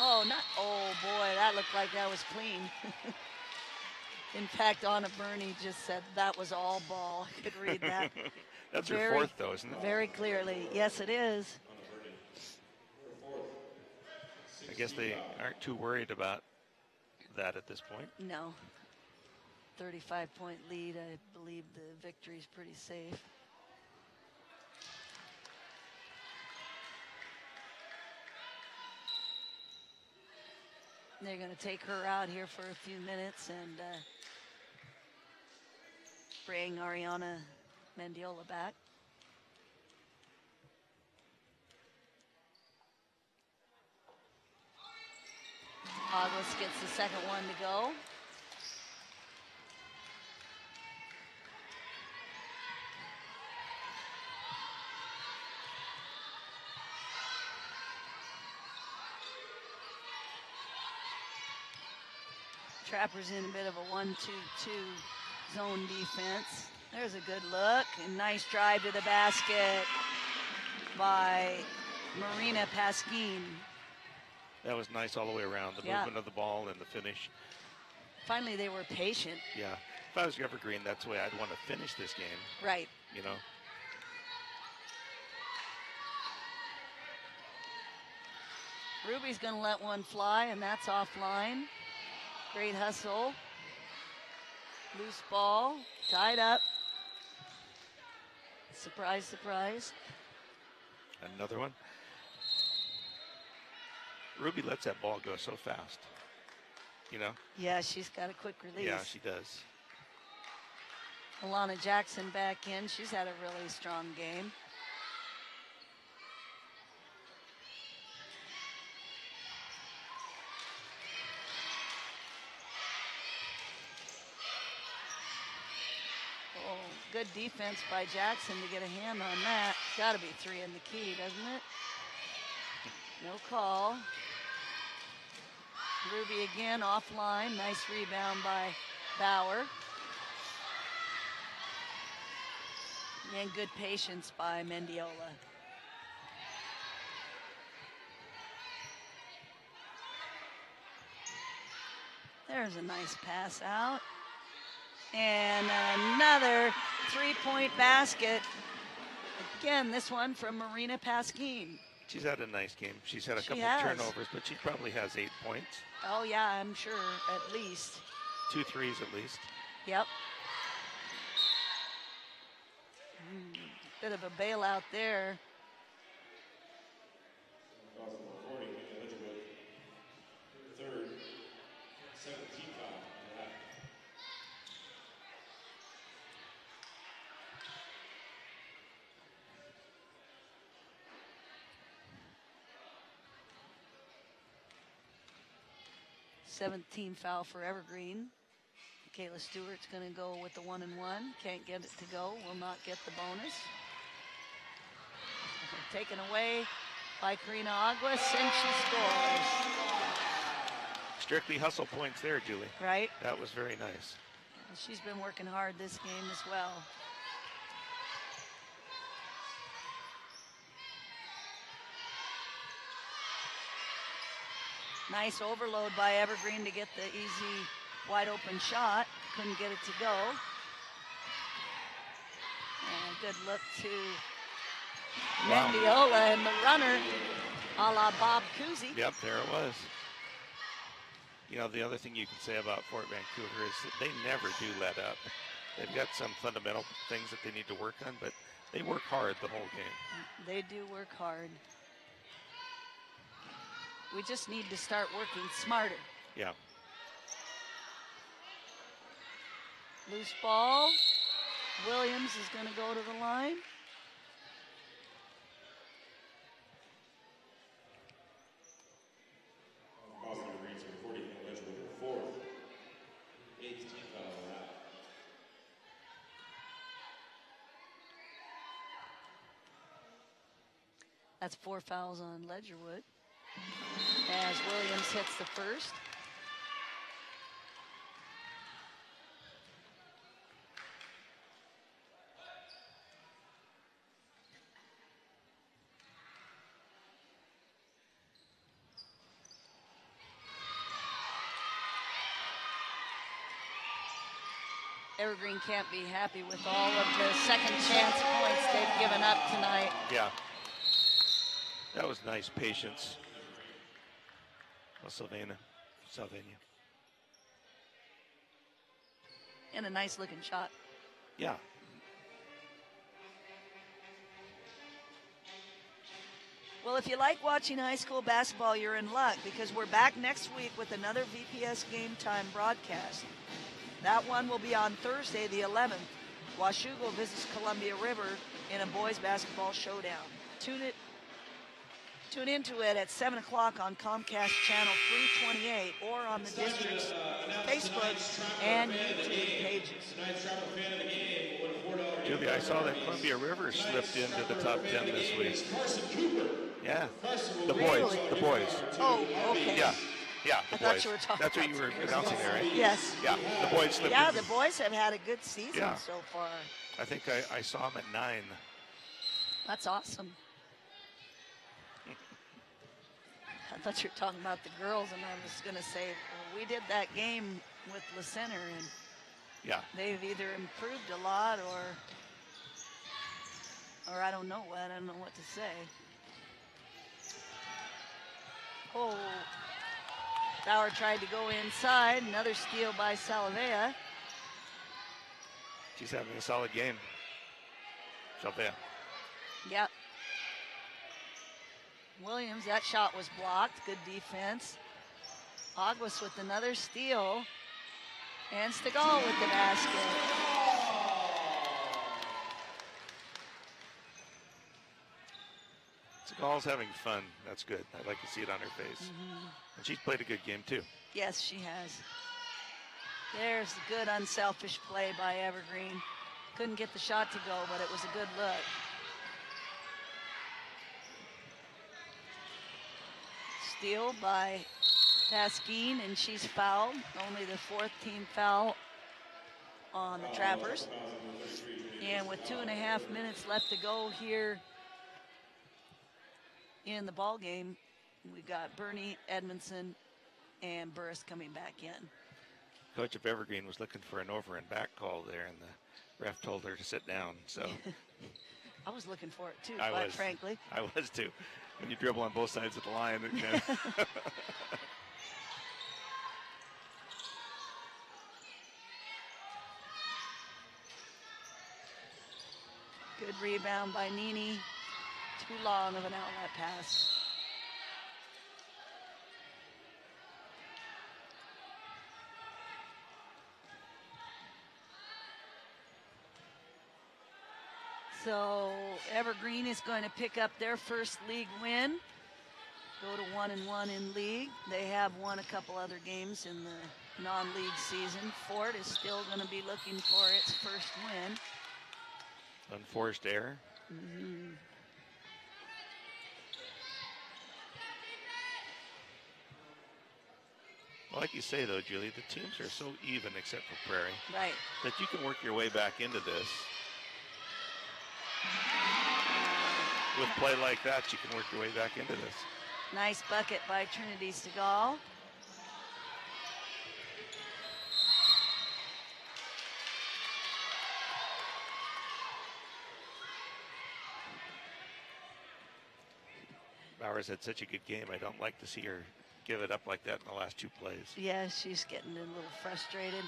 Oh, oh boy, that looked like that was clean. In fact, Anna Burney just said that was all ball. I could read that. That's her fourth though, isn't it? Very clearly. Yes, it is. I guess they aren't too worried about that at this point. No. 35-point lead. I believe the victory's pretty safe. They're going to take her out here for a few minutes and bring Ariana Mendiola back. August gets the second one to go. Trapper's in a bit of a 1-2-2 zone defense. There's a good look and nice drive to the basket by Marina Paskeen. That was nice all the way around. The movement of the ball and the finish. Finally, they were patient. Yeah. If I was Evergreen, that's the way I'd want to finish this game. Right. You know? Ruby's going to let one fly, and that's offline. Great hustle. Loose ball, tied up. Surprise, surprise. Another one. Ruby lets that ball go so fast, you know? Yeah, she's got a quick release. Yeah, she does. Alana Jackson back in. She's had a really strong game. Oh, good defense by Jackson to get a hand on that. Got to be 3 in the key, doesn't it? No call. Ruby again offline. Nice rebound by Bauer. And good patience by Mendiola. There's a nice pass out. And another 3-point basket. Again, this one from Marina Paskeen. She's had a nice game. She's had a couple turnovers, but she probably has 8 points. Oh, yeah, I'm sure, at least. 2 threes at least. Yep. Bit of a bailout there. Third, 17 foul. Team foul for Evergreen. Kayla Stewart's going to go with the 1-and-1. Can't get it to go. Will not get the bonus. Taken away by Karina Aguas, and she scores. Strictly hustle points there, Julie. Right. That was very nice. She's been working hard this game as well. Nice overload by Evergreen to get the easy wide open shot. Couldn't get it to go. And good look to Mendiola and the runner, a la Bob Cousy. Yep, there it was. You know, the other thing you can say about Fort Vancouver is that they never do let up. They've got some fundamental things that they need to work on, but they work hard the whole game. They do work hard. We just need to start working smarter. Yeah. Loose ball. Williams is going to go to the line. That's 4 fouls on Ledgerwood as Williams hits the first. Evergreen can't be happy with all of the second chance points they've given up tonight. Yeah. That was nice patience. Well, Sylvania. And a nice looking shot. Yeah. Well, if you like watching high school basketball, you're in luck because we're back next week with another VPS Game Time broadcast. That one will be on Thursday, the 11th. Washougal visits Columbia River in a boys basketball showdown. Tune into it at 7 o'clock on Comcast Channel 328 or on the district's Facebook and YouTube pages. Julia, I saw that Columbia River slipped into the top 10 this week. Yeah. The boys. Oh, okay. Yeah, the I boys. thought you were talking That's what you were announcing there, right? Yes. Yeah, the boys slipped in. Yeah, the boys have had a good season Yeah. so far. I think I saw them at 9. That's awesome. I thought you were talking about the girls, and I was going to say, well, we did that game with La Center, and yeah, they've either improved a lot or I don't know what. I don't know what to say. Oh, Bauer tried to go inside. Another steal by Salavea. She's having a solid game. Salavea. Yep. Williams, that shot was blocked. Good defense. Aguas with another steal. And Stegall with the basket. Stegall's having fun. That's good. I'd like to see it on her face. And she's played a good game too. Yes, she has. There's a good unselfish play by Evergreen. Couldn't get the shot to go, but it was a good look. Steal by Pasquine, and she's fouled. Only the 4th team foul on the Trappers. And with 2.5 minutes left to go here in the ball game, we got Bernie, Edmondson, and Burris coming back in. Coach of Evergreen was looking for an over and back call there, and the ref told her to sit down. So I was looking for it too, quite frankly. I was too. When you dribble on both sides of the line. Good rebound by Nini. Too long of an outlet pass. So Evergreen is going to pick up their first league win. Go to 1-1 in league. They have won a couple other games in the non-league season. Fort is still going to be looking for its first win. Unforced error. Well, like you say, though, Julie, the teams are so even except for Prairie. Right. That you can work your way back into this. With play like that, you can work your way back into this. Nice bucket by Trinity Segal. Bowers had such a good game. I don't like to see her give it up like that in the last 2 plays. Yeah, she's getting a little frustrated.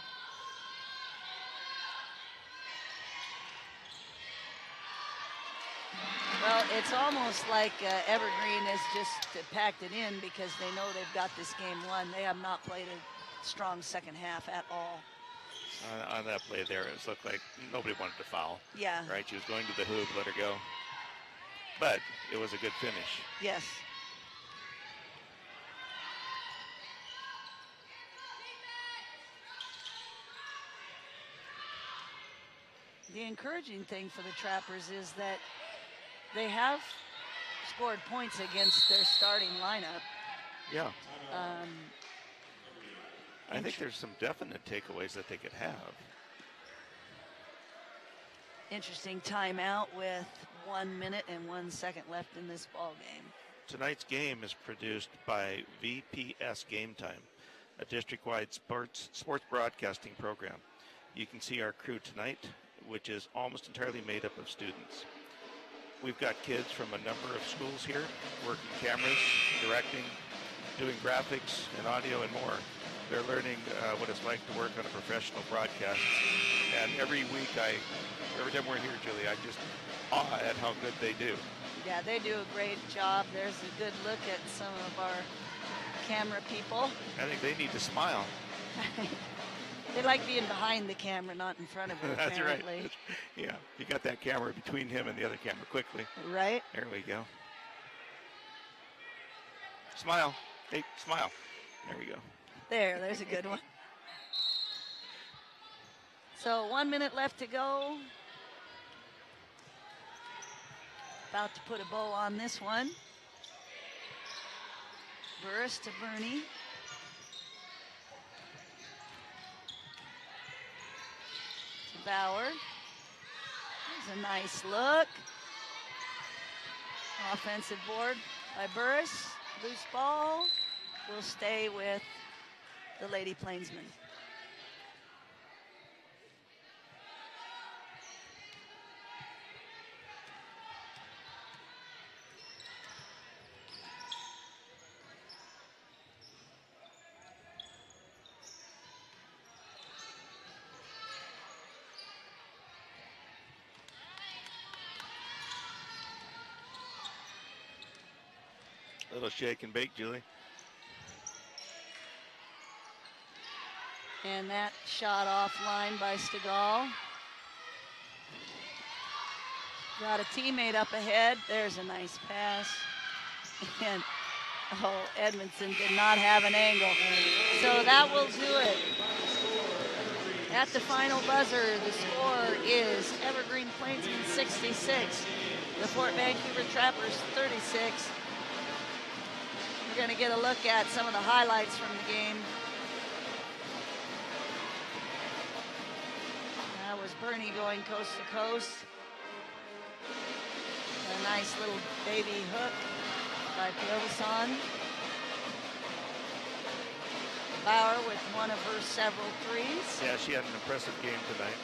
Well, it's almost like Evergreen has just packed it in because they know they've got this game won. They have not played a strong second half at all. On that play there, it looked like nobody wanted to foul. Yeah. Right? She was going to the hoop, let her go. But it was a good finish. Yes. The encouraging thing for the Trappers is that they have scored points against their starting lineup. Yeah. I think there's some definite takeaways that they could have. Interesting timeout with 1 minute and 1 second left in this ball game. Tonight's game is produced by VPS Game Time, a district-wide sports broadcasting program. You can see our crew tonight, which is almost entirely made up of students. We've got kids from a number of schools here, working cameras, directing, doing graphics and audio and more. They're learning what it's like to work on a professional broadcast. And every week, every time we're here, Julie, I just awe at how good they do. Yeah, they do a great job. There's a good look at some of our camera people. I think they need to smile. They like being behind the camera, not in front of it, That's apparently. right. Yeah, you got that camera between him and the other camera quickly. Right. There we go. Smile. Hey, smile. There we go. There's a good one. So 1 minute left to go. About to put a bow on this one. Burris to Bernie. To Bauer. There's a nice look. Offensive board by Burris. Loose ball will stay with the Lady Plainsmen. Little shake and bake, Julie. And that shot offline by Stegall. Got a teammate up ahead. There's a nice pass. And, Edmondson did not have an angle. So that will do it. At the final buzzer, the score is Evergreen Plainsmen 66, the Fort Vancouver Trappers 36. We're going to get a look at some of the highlights from the game. That was Bernie going coast to coast. A nice little baby hook by Piovason. Bauer with one of her several threes. Yeah, she had an impressive game tonight.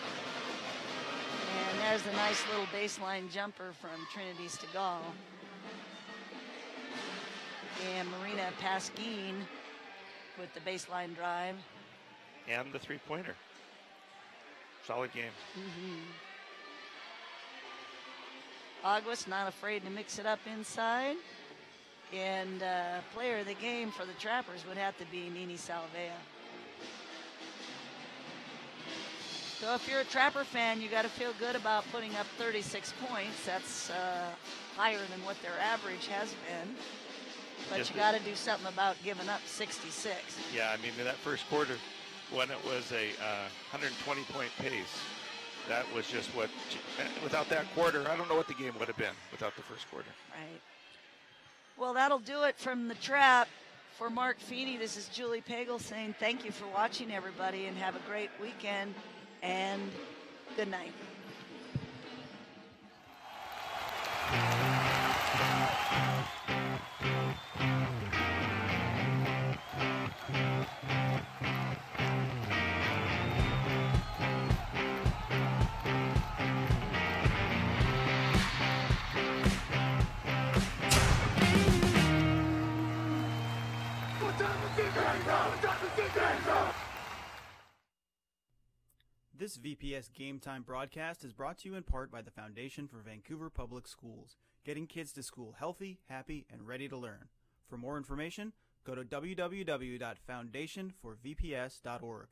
And there's a nice little baseline jumper from Trinity Stegall. And Marina Pasquin with the baseline drive. And the three-pointer. Solid game. Aguas not afraid to mix it up inside. And player of the game for the Trappers would have to be Nini Salvea. So if you're a Trapper fan, you got to feel good about putting up 36 points. That's higher than what their average has been. But Yes, you got to do something about giving up 66. Yeah, I mean, in that first quarter, when it was a 120-point pace, that was just what, without that quarter, I don't know what the game would have been without the first quarter. Right. Well, that'll do it from the Trap. For Mark Feeney, this is Julie Pagel saying thank you for watching, everybody, and have a great weekend, and good night. This VPS Game Time broadcast is brought to you in part by the Foundation for Vancouver Public Schools, getting kids to school healthy, happy, and ready to learn. For more information, go to www.foundationforvps.org.